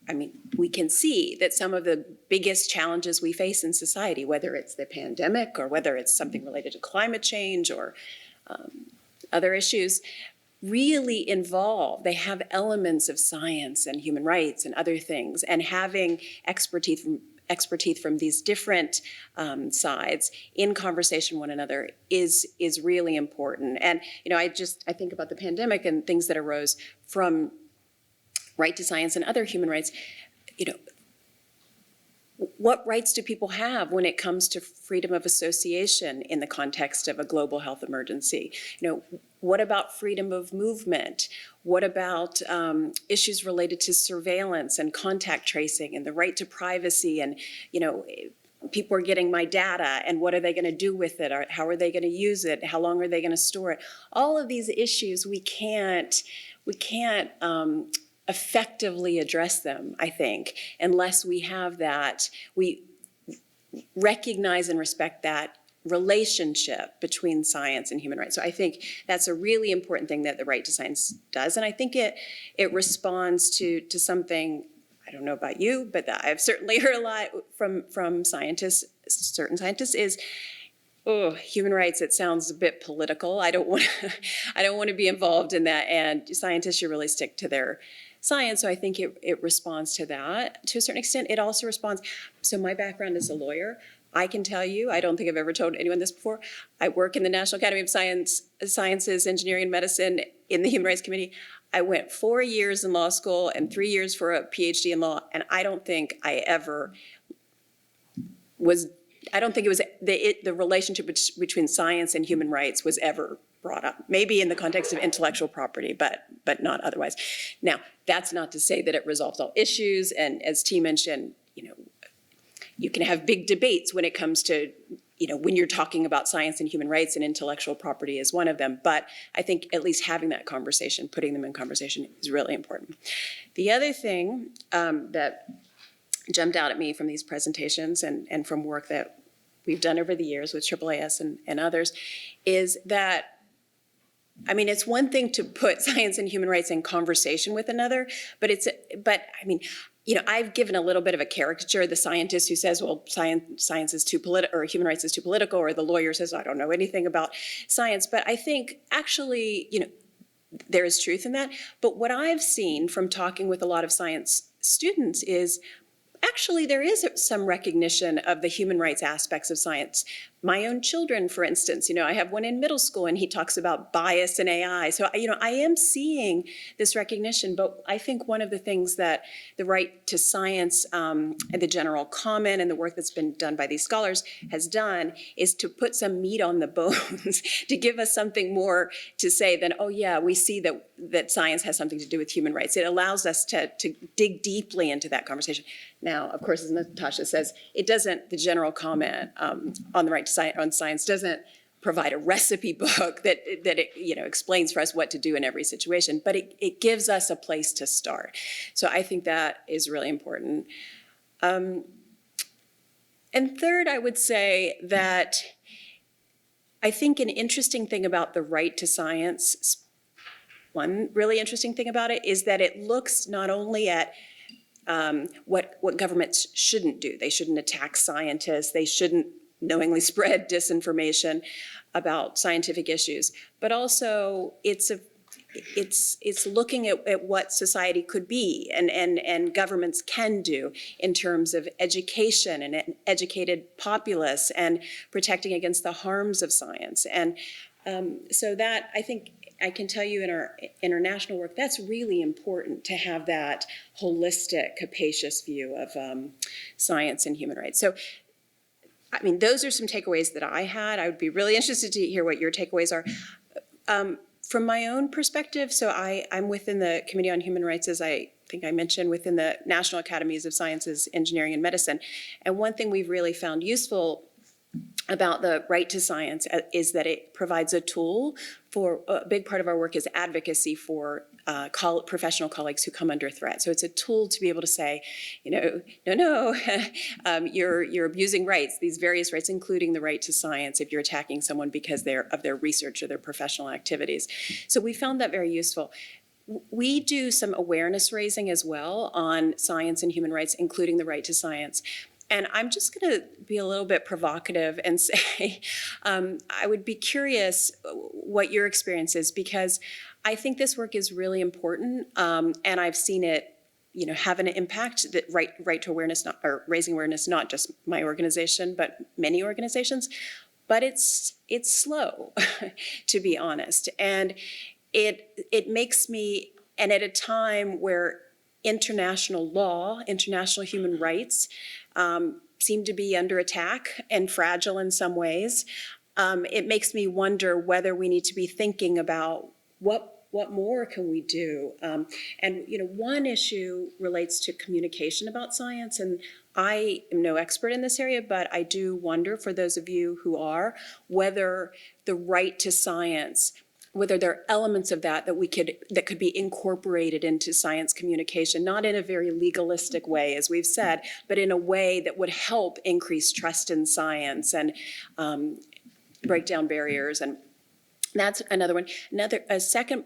I mean, we can see that some of the biggest challenges we face in society, whether it's the pandemic or whether it's something related to climate change or other issues, really involve, they have elements of science and human rights and other things, and having expertise from these different sides in conversation with one another is really important. And I think about the pandemic and things that arose from right to science and other human rights. What rights do people have when it comes to freedom of association in the context of a global health emergency? What about freedom of movement? What about issues related to surveillance and contact tracing and the right to privacy? And, people are getting my data, and what are they going to do with it? Or how are they going to use it? How long are they going to store it? All of these issues, we can't effectively address them, I think, unless we have that, we recognize and respect that relationship between science and human rights. So I think that's a really important thing that the Right to Science does. And I think it responds to something, I don't know about you, but that I've certainly heard a lot from scientists, certain scientists, is, human rights, it sounds a bit political. I don't want to be involved in that. And scientists should really stick to their science. So I think it responds to that. To a certain extent, it also responds. So my background as a lawyer, I can tell you, I don't think I've ever told anyone this before, I work in the National Academy of Sciences, Engineering, and Medicine in the Human Rights Committee. I went 4 years in law school and 3 years for a PhD in law, and I don't think it was the relationship between science and human rights was ever brought up. Maybe in the context of intellectual property, but not otherwise. Now, that's not to say that it resolves all issues, and as T mentioned, you can have big debates when it comes to, when you're talking about science and human rights, and intellectual property is one of them. But I think at least having that conversation, putting them in conversation, is really important. The other thing that jumped out at me from these presentations and from work that we've done over the years with AAAS and others is that, it's one thing to put science and human rights in conversation with another, but I've given a little bit of a caricature. The scientist who says, well, science is too political, or human rights is too political, or the lawyer says, I don't know anything about science. But I think actually, there is truth in that. But what I've seen from talking with a lot of science students is actually there is some recognition of the human rights aspects of science. My own children, for instance, I have one in middle school and he talks about bias in AI. So, I am seeing this recognition, but I think one of the things that the right to science and the general comment and the work that's been done by these scholars has done is to put some meat on the bones, to give us something more to say than, oh yeah, we see that science has something to do with human rights. It allows us to dig deeply into that conversation. Now, of course, as Natasha says, the general comment on the right to science doesn't provide a recipe book that explains for us what to do in every situation, but it gives us a place to start. So I think that is really important. And third, I would say that I think an interesting thing about the right to science, one really interesting thing about it is that it looks not only at what governments shouldn't do. They shouldn't attack scientists. They shouldn't knowingly spread disinformation about scientific issues. But also, it's looking at what society could be and governments can do in terms of education and an educated populace and protecting against the harms of science. And so that, I think, I can tell you in our international work, that's really important to have that holistic, capacious view of science and human rights. So, those are some takeaways that I had. I would be really interested to hear what your takeaways are. From my own perspective, so I'm within the Committee on Human Rights, as I think I mentioned, within the National Academies of Sciences, Engineering, and Medicine. And one thing we've really found useful about the right to science is that it provides a tool for, a big part of our work is advocacy for professional colleagues who come under threat. So it's a tool to be able to say, no, you're abusing rights, these various rights, including the right to science, if you're attacking someone because of their research or their professional activities. So we found that very useful. We do some awareness raising as well on science and human rights, including the right to science. And I'm just going to be a little bit provocative and say, I would be curious what your experience is, because I think this work is really important, and I've seen it, have an impact. That right to awareness, or raising awareness, not just my organization, but many organizations. But it's slow, to be honest, and it makes me, and at a time where international law, international human rights seem to be under attack and fragile in some ways. It makes me wonder whether we need to be thinking about what more can we do? And one issue relates to communication about science, and I am no expert in this area, but I do wonder, for those of you who are, whether the right to science, whether there are elements of that could be incorporated into science communication, not in a very legalistic way, as we've said, but in a way that would help increase trust in science and break down barriers. And that's another one. A second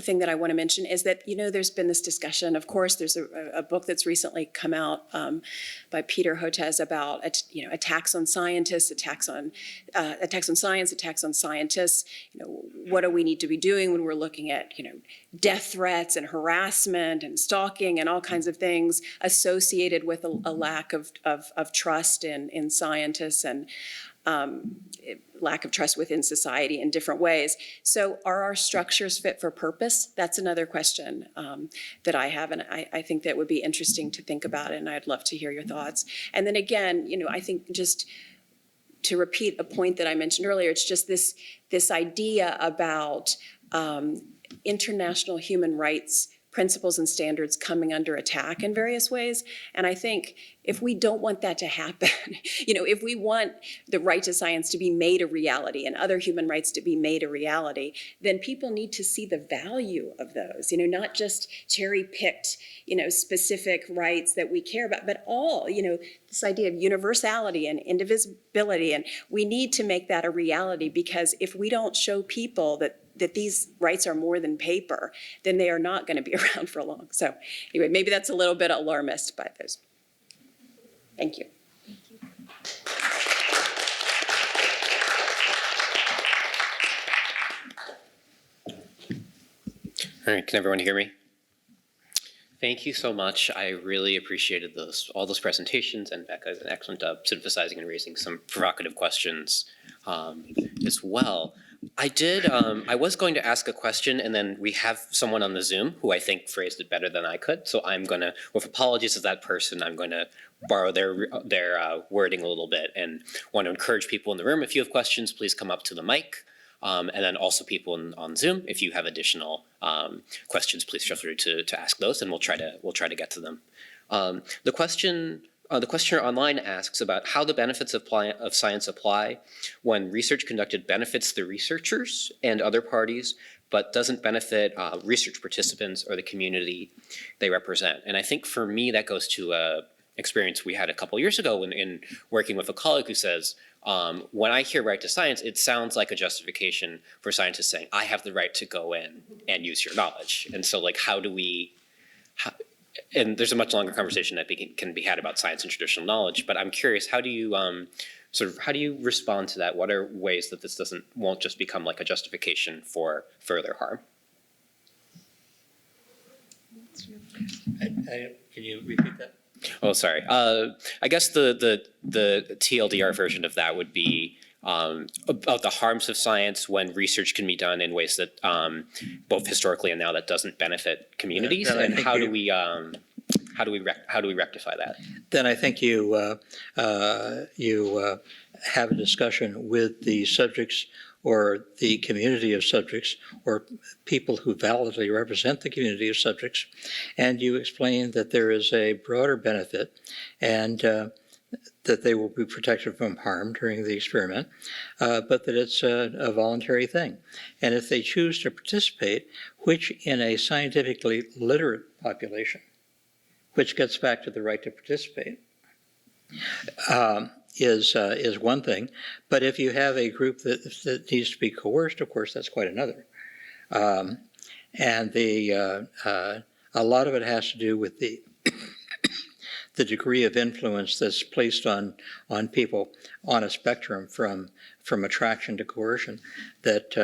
thing that I want to mention is that, there's been this discussion. Of course, there's a book that's recently come out by Peter Hotez about, attacks on scientists, attacks on science, attacks on scientists. What do we need to be doing when we're looking at, death threats and harassment and stalking and all kinds of things associated with a lack of trust in scientists and lack of trust within society in different ways. So are our structures fit for purpose? That's another question that I have, and I think that would be interesting to think about, and I'd love to hear your thoughts. And then again, I think just to repeat a point that I mentioned earlier, it's just this idea about international human rights principles and standards coming under attack in various ways. And I think if we don't want that to happen, if we want the right to science to be made a reality and other human rights to be made a reality, then people need to see the value of those, not just cherry-picked, specific rights that we care about, but all, this idea of universality and indivisibility. And we need to make that a reality, because if we don't show people that these rights are more than paper, then they are not going to be around for long. So anyway, maybe that's a little bit alarmist, but those. Thank you. All right, can everyone hear me? Thank you so much. I really appreciated all those presentations, and Becca did an excellent job synthesizing and raising some provocative questions as well. I was going to ask a question, and then we have someone on the Zoom who I think phrased it better than I could. So I'm going to, with apologies to that person, I'm going to borrow their wording a little bit, and want to encourage people in the room, if you have questions, please come up to the mic. And then also people on Zoom, if you have additional questions, please feel free to ask those, and we'll try to get to them. The questioner online asks about how the benefits of science apply when research conducted benefits the researchers and other parties, but doesn't benefit research participants or the community they represent. And I think for me, that goes to an experience we had a couple years ago in working with a colleague who says, when I hear right to science, it sounds like a justification for scientists saying, I have the right to go in and use your knowledge. And so and there's a much longer conversation that can be had about science and traditional knowledge, but I'm curious, how do you how do you respond to that? What are ways that this won't just become like a justification for further harm? Can you repeat that? Oh, sorry. I guess the TLDR version of that would be about the harms of science when research can be done in ways that both historically and now that doesn't benefit communities, and how do we rectify that? Then I think you have a discussion with the subjects or the community of subjects or people who validly represent the community of subjects, and you explain that there is a broader benefit and that they will be protected from harm during the experiment, but that it's a voluntary thing. And if they choose to participate, which in a scientifically literate population, which gets back to the right to participate, is one thing. But if you have a group that needs to be coerced, of course, that's quite another. And a lot of it has to do with the the degree of influence that's placed on people on a spectrum from attraction to coercion that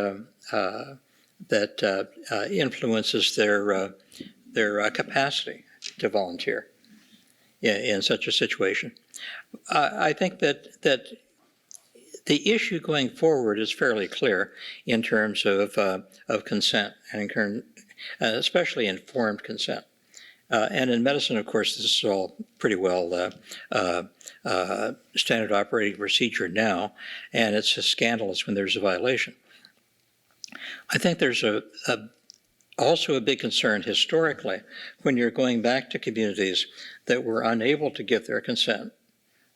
influences their capacity to volunteer in such a situation. I think that the issue going forward is fairly clear in terms of consent, and especially informed consent. And in medicine, of course, this is all pretty well standard operating procedure now, and it's just scandalous when there's a violation. I think there's also a big concern historically when you're going back to communities that were unable to give their consent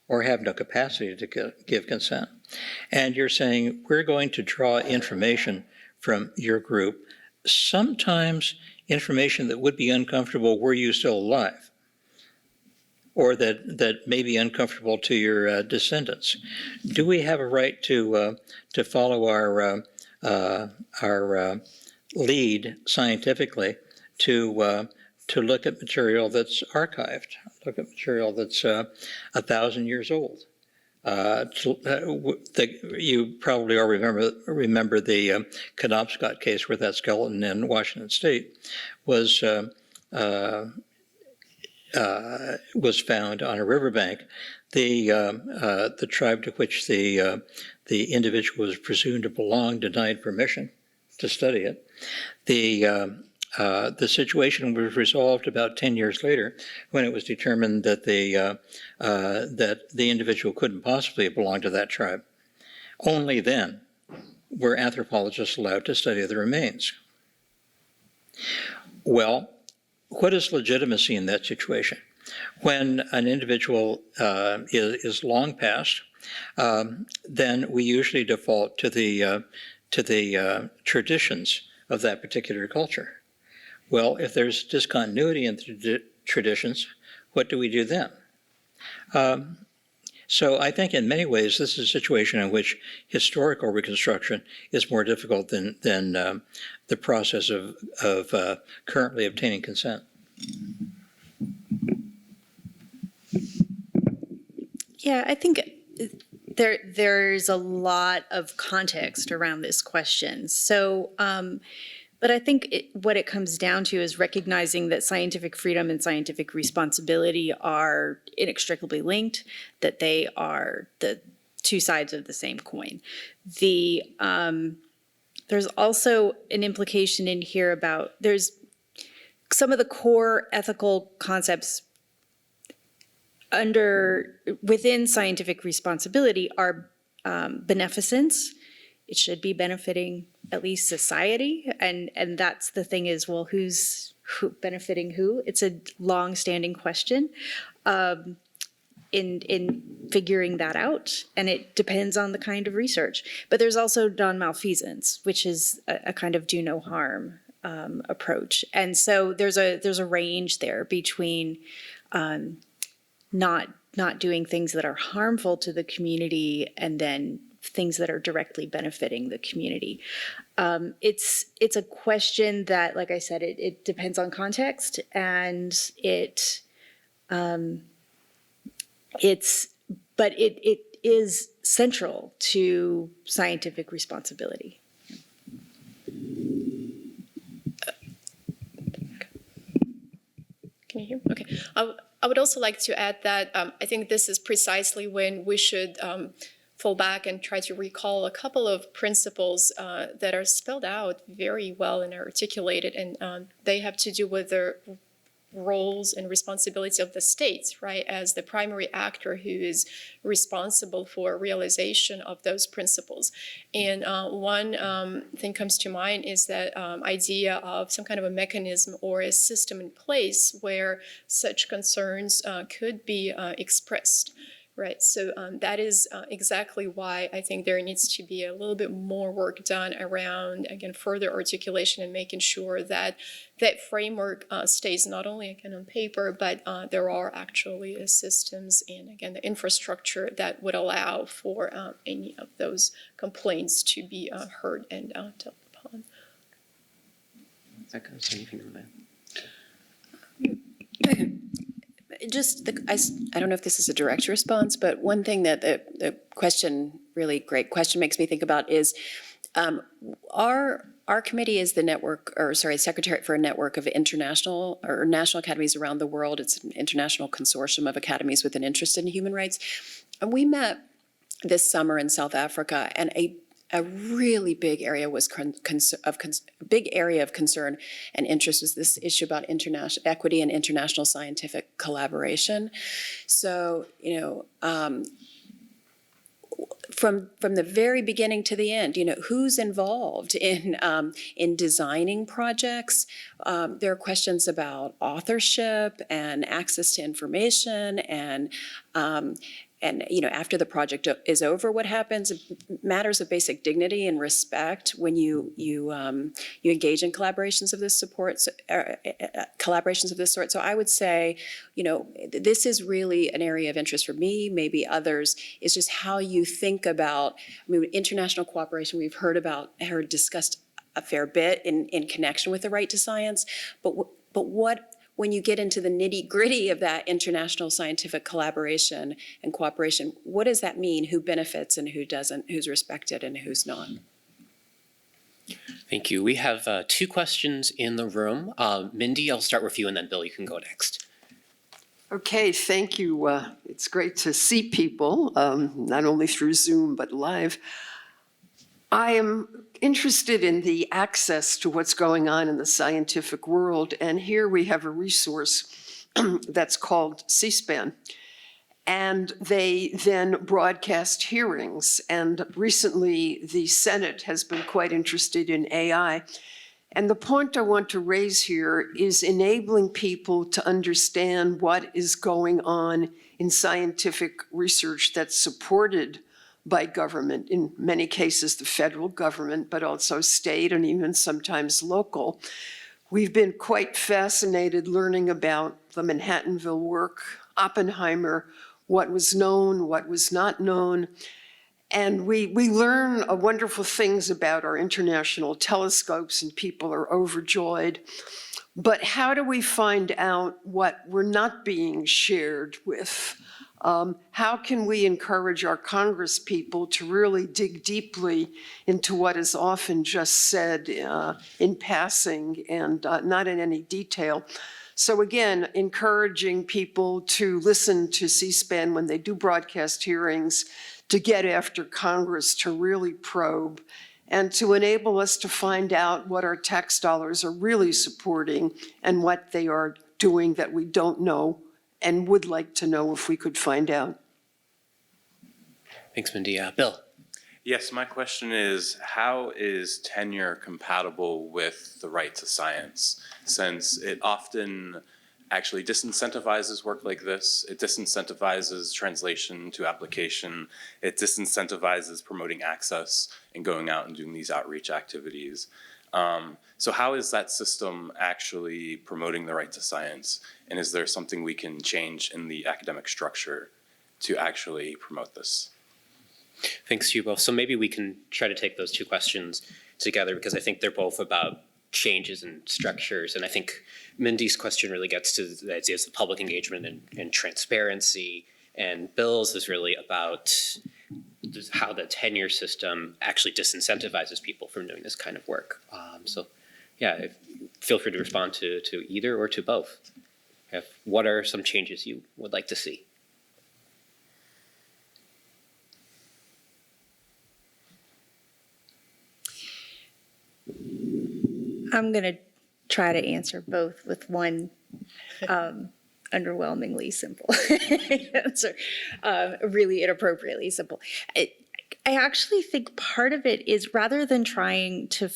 or have no capacity to give consent. And you're saying, we're going to draw information from your group, sometimes information that would be uncomfortable were you still alive, or that may be uncomfortable to your descendants. Do we have a right to follow our lead scientifically to look at material that's archived, look at material that's 1,000 years old? You probably all remember the Knobscott case where that skeleton in Washington State was found on a riverbank. The tribe to which the individual was presumed to belong denied permission to study it. The situation was resolved about 10 years later when it was determined that the individual couldn't possibly belong to that tribe. Only then were anthropologists allowed to study the remains. Well, what is legitimacy in that situation? When an individual is long past, then we usually default to the traditions of that particular culture. Well, if there's discontinuity in the traditions, what do we do then? So I think in many ways this is a situation in which historical reconstruction is more difficult than the process of currently obtaining consent. Yeah, I think there's a lot of context around this question. So, but I think what it comes down to is recognizing that scientific freedom and scientific responsibility are inextricably linked, that they are the two sides of the same coin. There's also an implication in here about there's some of the core ethical concepts within scientific responsibility are beneficence. It should be benefiting at least society, and that's the thing is, well, who's benefiting who? It's a long-standing question in figuring that out, and it depends on the kind of research. But there's also non-malfeasance, which is a kind of do no harm approach, and so there's a range there between not doing things that are harmful to the community and then things that are directly benefiting the community. It's a question that, like I said, it depends on context, and it is central to scientific responsibility. Can you hear me? Okay. I would also like to add that I think this is precisely when we should fall back and try to recall a couple of principles that are spelled out very well and articulated, and they have to do with the roles and responsibilities of the states, right, as the primary actor who is responsible for realization of those principles. And one thing comes to mind is that idea of some kind of a mechanism or a system in place where such concerns could be expressed. Right, so that is exactly why I think there needs to be a little bit more work done around, again, further articulation and making sure that that framework stays not only again on paper, but there are actually systems and again the infrastructure that would allow for any of those complaints to be heard and dealt upon. That goes anything on that. I don't know if this is a direct response, but one thing that the question, really great question, makes me think about is our committee is the network, or sorry, secretariat for a network of international or national academies around the world. It's an international consortium of academies with an interest in human rights. And we met this summer in South Africa, and a really big area was big area of concern and interest was this issue about international equity and international scientific collaboration. So, from the very beginning to the end, who's involved in designing projects? There are questions about authorship and access to information and after the project is over, what happens? Matters of basic dignity and respect when you engage in collaborations of this sort. So I would say, this is really an area of interest for me, maybe others. Is just how you think about. International cooperation. We've heard discussed a fair bit in connection with the right to science, but what. When you get into the nitty-gritty of that international scientific collaboration and cooperation, what does that mean? Who benefits and who doesn't? Who's respected and who's not? Thank you. We have 2 questions in the room. Mindy, I'll start with you, and then Bill, you can go next. Okay, thank you. It's great to see people, not only through Zoom, but live. I am interested in the access to what's going on in the scientific world, and here we have a resource that's called C-SPAN. And they then broadcast hearings, and recently the Senate has been quite interested in AI. And the point I want to raise here is enabling people to understand what is going on in scientific research that's supported by government, in many cases the federal government, but also state and even sometimes local. We've been quite fascinated learning about the Manhattanville work, Oppenheimer, what was known, what was not known. And we learn wonderful things about our international telescopes, and people are overjoyed. But how do we find out what we're not being shared with? How can we encourage our Congress people to really dig deeply into what is often just said in passing and not in any detail? So again, encouraging people to listen to C-SPAN when they do broadcast hearings, to get after Congress to really probe, and to enable us to find out what our tax dollars are really supporting and what they are doing that we don't know and would like to know if we could find out. Thanks, Mindy. Bill? Yes, my question is, how is tenure compatible with the right to science? Since it often actually disincentivizes work like this, it disincentivizes translation to application, it disincentivizes promoting access and going out and doing these outreach activities. So how is that system actually promoting the right to science? And is there something we can change in the academic structure to actually promote this? Thanks to you both. So maybe we can try to take those two questions together, because I think they're both about changes in structures. And I think Mindy's question really gets to the ideas of public engagement and transparency. And Bill's is really about how the tenure system actually disincentivizes people from doing this kind of work. So yeah, feel free to respond to either or to both. What are some changes you would like to see? I'm going to try to answer both with one underwhelmingly simple answer, really inappropriately simple. I actually think part of it is, rather than trying to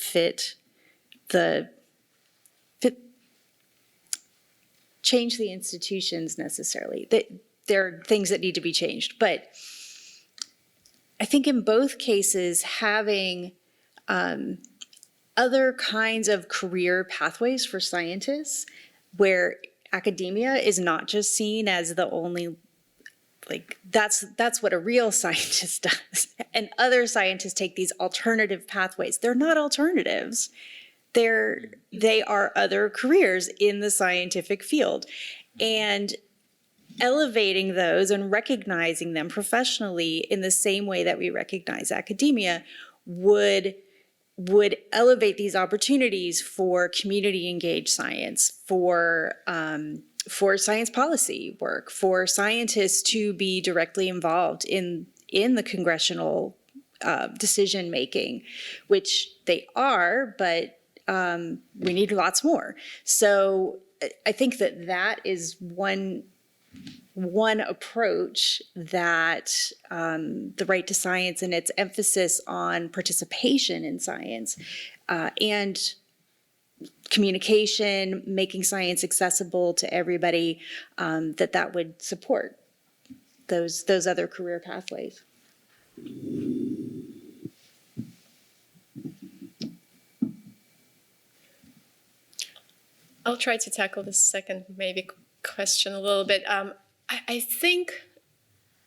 change the institutions necessarily, that there are things that need to be changed. But I think in both cases, having other kinds of career pathways for scientists, where academia is not just seen as the only, like, that's what a real scientist does. And other scientists take these alternative pathways. They're not alternatives. They are other careers in the scientific field. And elevating those and recognizing them professionally in the same way that we recognize academia would elevate these opportunities for community engaged science, for science policy work, for scientists to be directly involved in the congressional decision making, which they are, but we need lots more. So I think that is one approach that the right to science and its emphasis on participation in science and communication, making science accessible to everybody, that would support those other career pathways. I'll try to tackle the second maybe question a little bit. I think,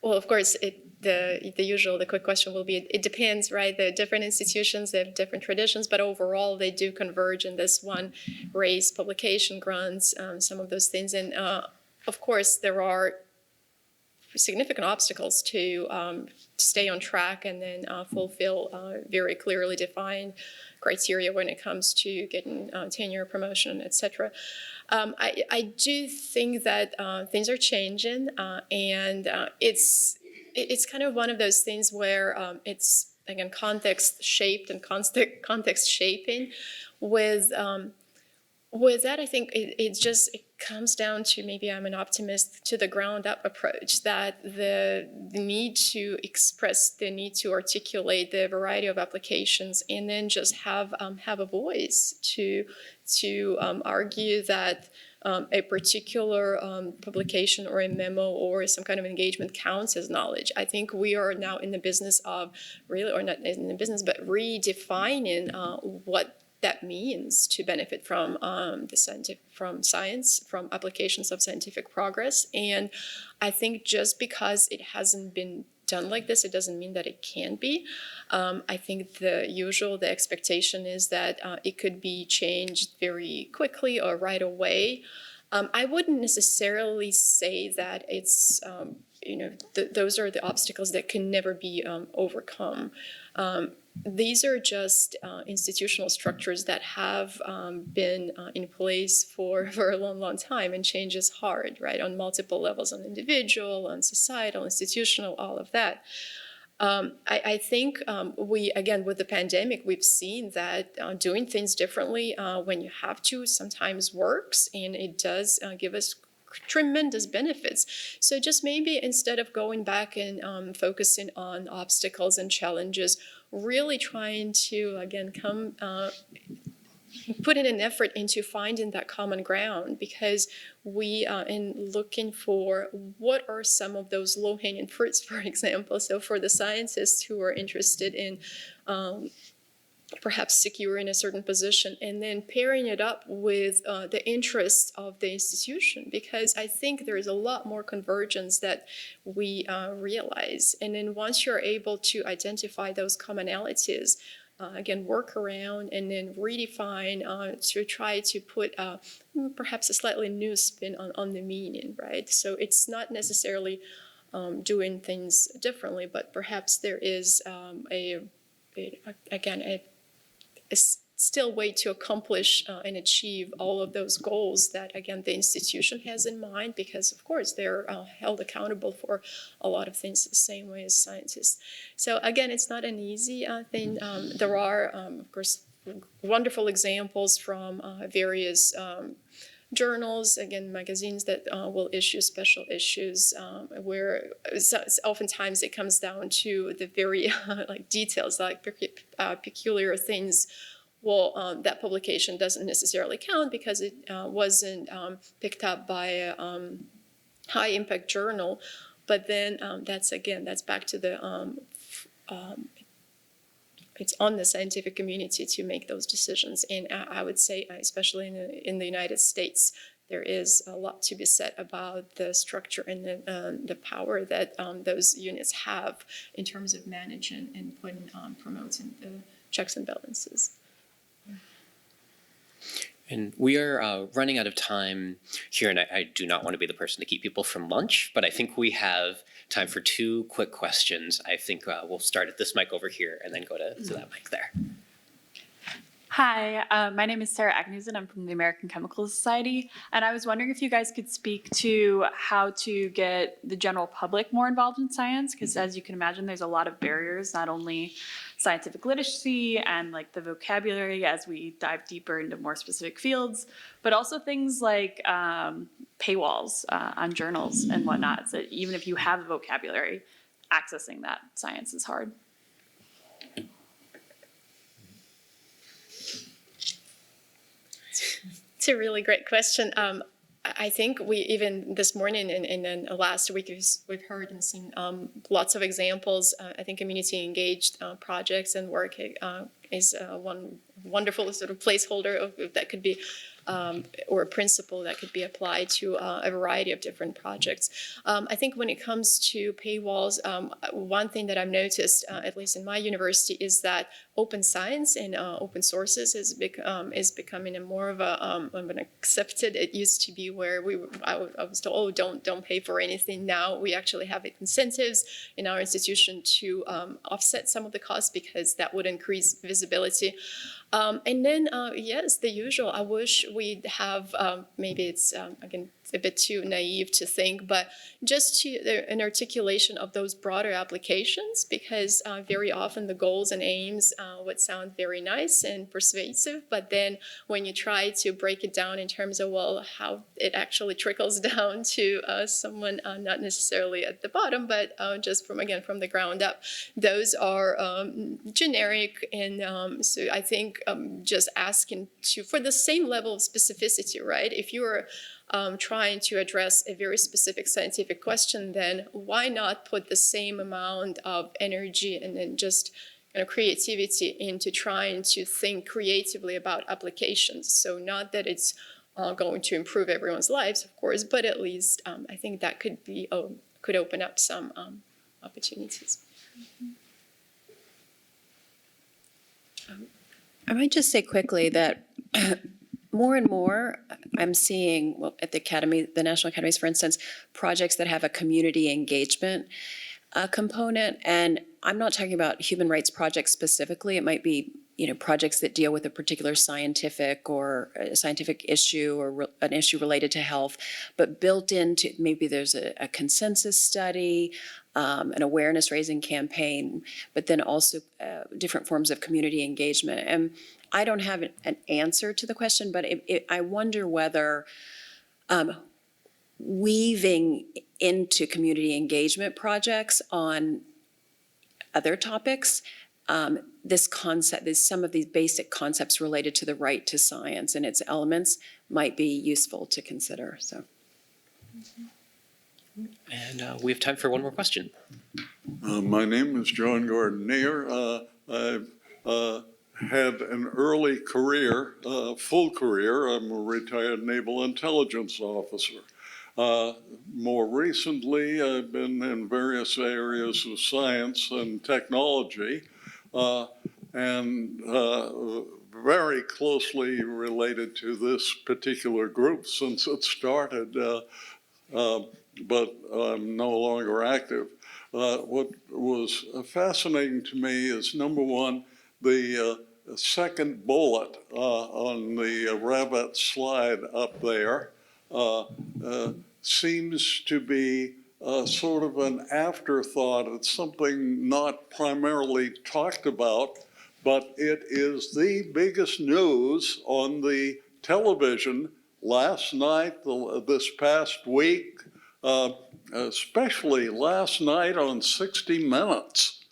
well, of course, the quick question will be, it depends, right? The different institutions, they have different traditions, but overall they do converge in this one: raise publication grants, some of those things. And of course, there are significant obstacles to stay on track and then fulfill very clearly defined criteria when it comes to getting tenure, promotion, et cetera. I do think that things are changing, and it's kind of one of those things where it's, again, context shaped and context shaping, with With that, I think it comes down to, maybe I'm an optimist, to the ground up approach, that the need to express, the need to articulate the variety of applications, and then just have a voice to argue that a particular publication or a memo or some kind of engagement counts as knowledge. I think we are now in the business of really, or not in the business, but redefining what that means to benefit from from science, from applications of scientific progress. And I think just because it hasn't been done like this, it doesn't mean that it can't be. I think the expectation is that it could be changed very quickly or right away. I wouldn't necessarily say that it's, those are the obstacles that can never be overcome. These are just institutional structures that have been in place for a long, long time, and change is hard, right, on multiple levels, on individual, on societal, institutional, all of that. I think again, with the pandemic, we've seen that doing things differently when you have to sometimes works, and it does give us tremendous benefits. So just maybe instead of going back and focusing on obstacles and challenges, really trying to, again, put in an effort into finding that common ground, because we in looking for what are some of those low-hanging fruits, for example. So for the scientists who are interested in perhaps securing a certain position, and then pairing it up with the interests of the institution, because I think there is a lot more convergence that we realize. And then once you're able to identify those commonalities, again, work around and then redefine to try to put perhaps a slightly new spin on the meaning, right? So it's not necessarily doing things differently, but perhaps there is a still way to accomplish and achieve all of those goals that, again, the institution has in mind, because of course they're held accountable for a lot of things the same way as scientists. So again, it's not an easy thing. There are, of course, wonderful examples from various journals, again, magazines that will issue special issues where oftentimes it comes down to the very details, like peculiar things. Well, that publication doesn't necessarily count because it wasn't picked up by a high impact journal. But then that's back to the it's on the scientific community to make those decisions. And I would say, especially in the United States, there is a lot to be said about the structure and the power that those units have in terms of managing and promoting the checks and balances. And we are running out of time here, and I do not want to be the person to keep people from lunch, but I think we have time for 2 quick questions. I think we'll start at this mic over here and then go to that mic there. Hi, my name is Sarah Agnews, and I'm from the American Chemical Society. And I was wondering if you guys could speak to how to get the general public more involved in science, because as you can imagine, there's a lot of barriers, not only scientific literacy and like the vocabulary as we dive deeper into more specific fields, but also things like paywalls on journals and whatnot. So even if you have the vocabulary, accessing that science is hard. It's a really great question. I think we, even this morning and then last week, we've heard and seen lots of examples. I think community engaged projects and work is one wonderful sort of placeholder that could be, or a principle that could be applied to a variety of different projects. I think when it comes to paywalls, one thing that I've noticed, at least in my university, is that open science and open sources is becoming a more of an accepted. It used to be where I was told, oh, don't pay for anything. Now we actually have incentives in our institution to offset some of the costs, because that would increase visibility. And then, yes, the usual. I wish we'd have, maybe it's, again, it's a bit too naive to think, but just an articulation of those broader applications, because very often the goals and aims would sound very nice and persuasive, but then when you try to break it down in terms of, well, how it actually trickles down to someone not necessarily at the bottom, but just from the ground up, those are generic. And so I think just asking for the same level of specificity, right? If you're trying to address a very specific scientific question, then why not put the same amount of energy and then just creativity into trying to think creatively about applications? So not that it's going to improve everyone's lives, of course, but at least I think that could open up some opportunities. I might just say quickly that more and more I'm seeing, well, at the Academy, the National Academies, for instance, projects that have a community engagement component. And I'm not talking about human rights projects specifically. It might be, projects that deal with a particular scientific issue or an issue related to health, but built into, maybe there's a consensus study, an awareness raising campaign, but then also different forms of community engagement. And I don't have an answer to the question, but I wonder whether weaving into community engagement projects on other topics, some of these basic concepts related to the right to science and its elements might be useful to consider. So. And we have time for one more question. My name is John Gordon-Neer. I've had an early career, full career. I'm a retired naval intelligence officer. More recently, I've been in various areas of science and technology, and very closely related to this particular group since it started, but I'm no longer active. What was fascinating to me is, number one, the second bullet on the rabbit slide up there seems to be sort of an afterthought. It's something not primarily talked about, but it is the biggest news on the television last night, this past week, especially last night on 60 Minutes.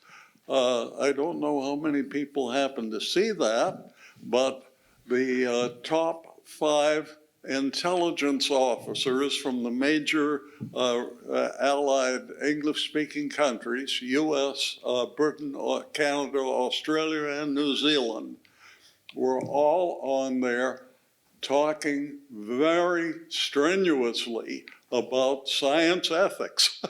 I don't know how many people happened to see that, but the top 5 intelligence officers from the major allied English-speaking countries, US, Britain, Canada, Australia, and New Zealand, were all on there talking very strenuously about science ethics.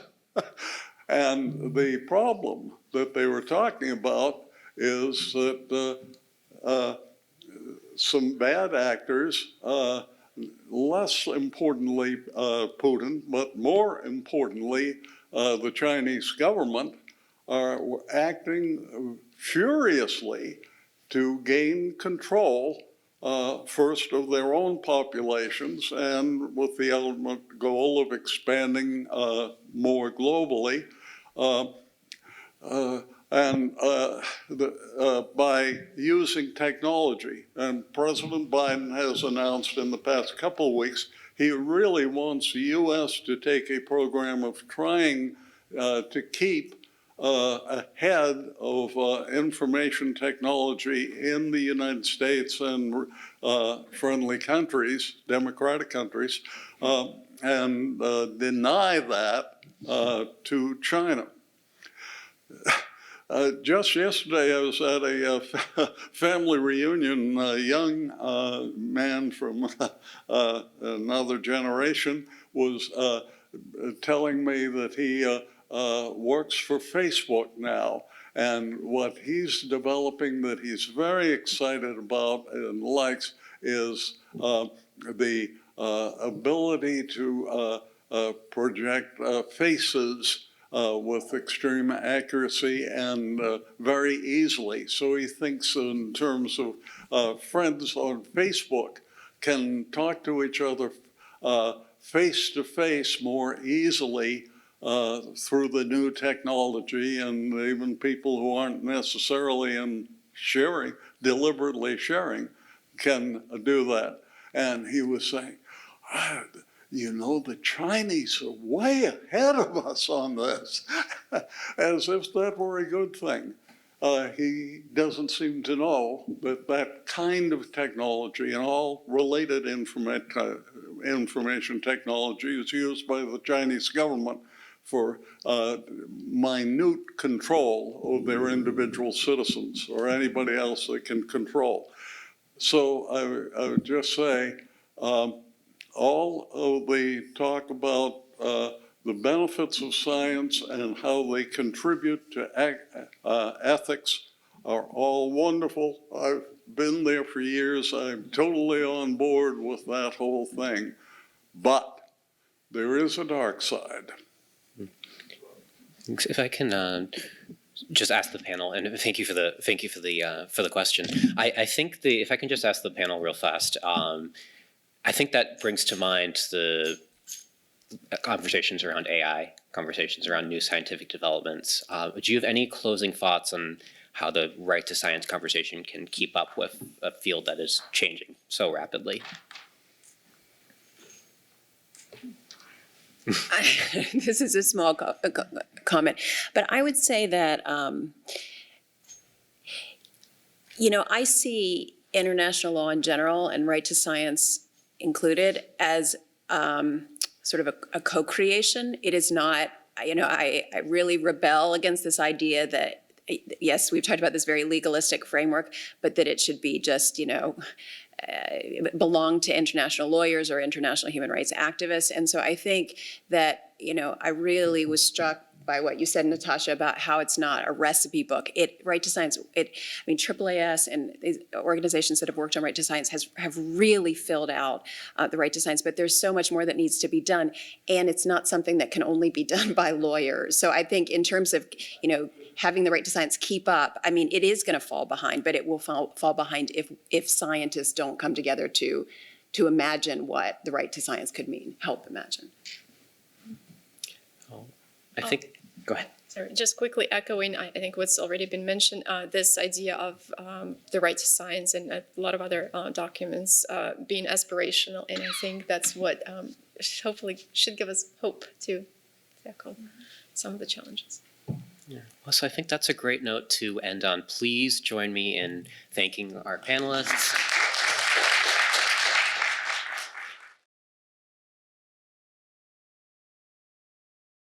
And the problem that they were talking about is that some bad actors, less importantly Putin, but more importantly the Chinese government, are acting furiously to gain control first of their own populations, and with the ultimate goal of expanding more globally, by using technology. And President Biden has announced in the past couple of weeks he really wants the U.S. to take a program of trying to keep ahead of information technology in the United States and friendly countries, democratic countries, and deny that to China. Just yesterday, I was at a family reunion. A young man from another generation was telling me that he works for Facebook now. And what he's developing that he's very excited about and likes is the ability to project faces with extreme accuracy and very easily. So he thinks in terms of friends on Facebook can talk to each other face to face more easily through the new technology, and even people who aren't necessarily in sharing, deliberately sharing, can do that. And he was saying, you know, the Chinese are way ahead of us on this, as if that were a good thing. He doesn't seem to know that that kind of technology and all related information technology is used by the Chinese government for minute control of their individual citizens or anybody else they can control. So I would just say, all of the talk about the benefits of science and how they contribute to ethics are all wonderful. I've been there for years. I'm totally on board with that whole thing. But there is a dark side. If I can just ask the panel, and thank you for the question. I think if I can just ask the panel real fast, I think that brings to mind the conversations around AI, conversations around new scientific developments. Do you have any closing thoughts on how the right to science conversation can keep up with a field that is changing so rapidly? This is a small comment, but I would say that, you know, I see international law in general and right to science included as sort of a co-creation. It is not, you know, I really rebel against this idea that, yes, we've talked about this very legalistic framework, but that it should be just, you know, belong to international lawyers or international human rights activists. And so I think that, you know, I really was struck by what you said, Natasha, about how it's not a recipe book. Right to Science, I mean, AAAS and these organizations that have worked on Right to Science have really filled out the Right to Science, but there's so much more that needs to be done, and it's not something that can only be done by lawyers. So I think in terms of, you know, having the Right to Science keep up, I mean, it is going to fall behind, but it will fall behind if scientists don't come together to imagine what the Right to Science could mean, help imagine. I think, go ahead. Sorry, just quickly echoing, I think what's already been mentioned, this idea of the right to science and a lot of other documents being aspirational, and I think that's what hopefully should give us hope to tackle some of the challenges. Yeah. Well, so I think that's a great note to end on. Please join me in thanking our panelists.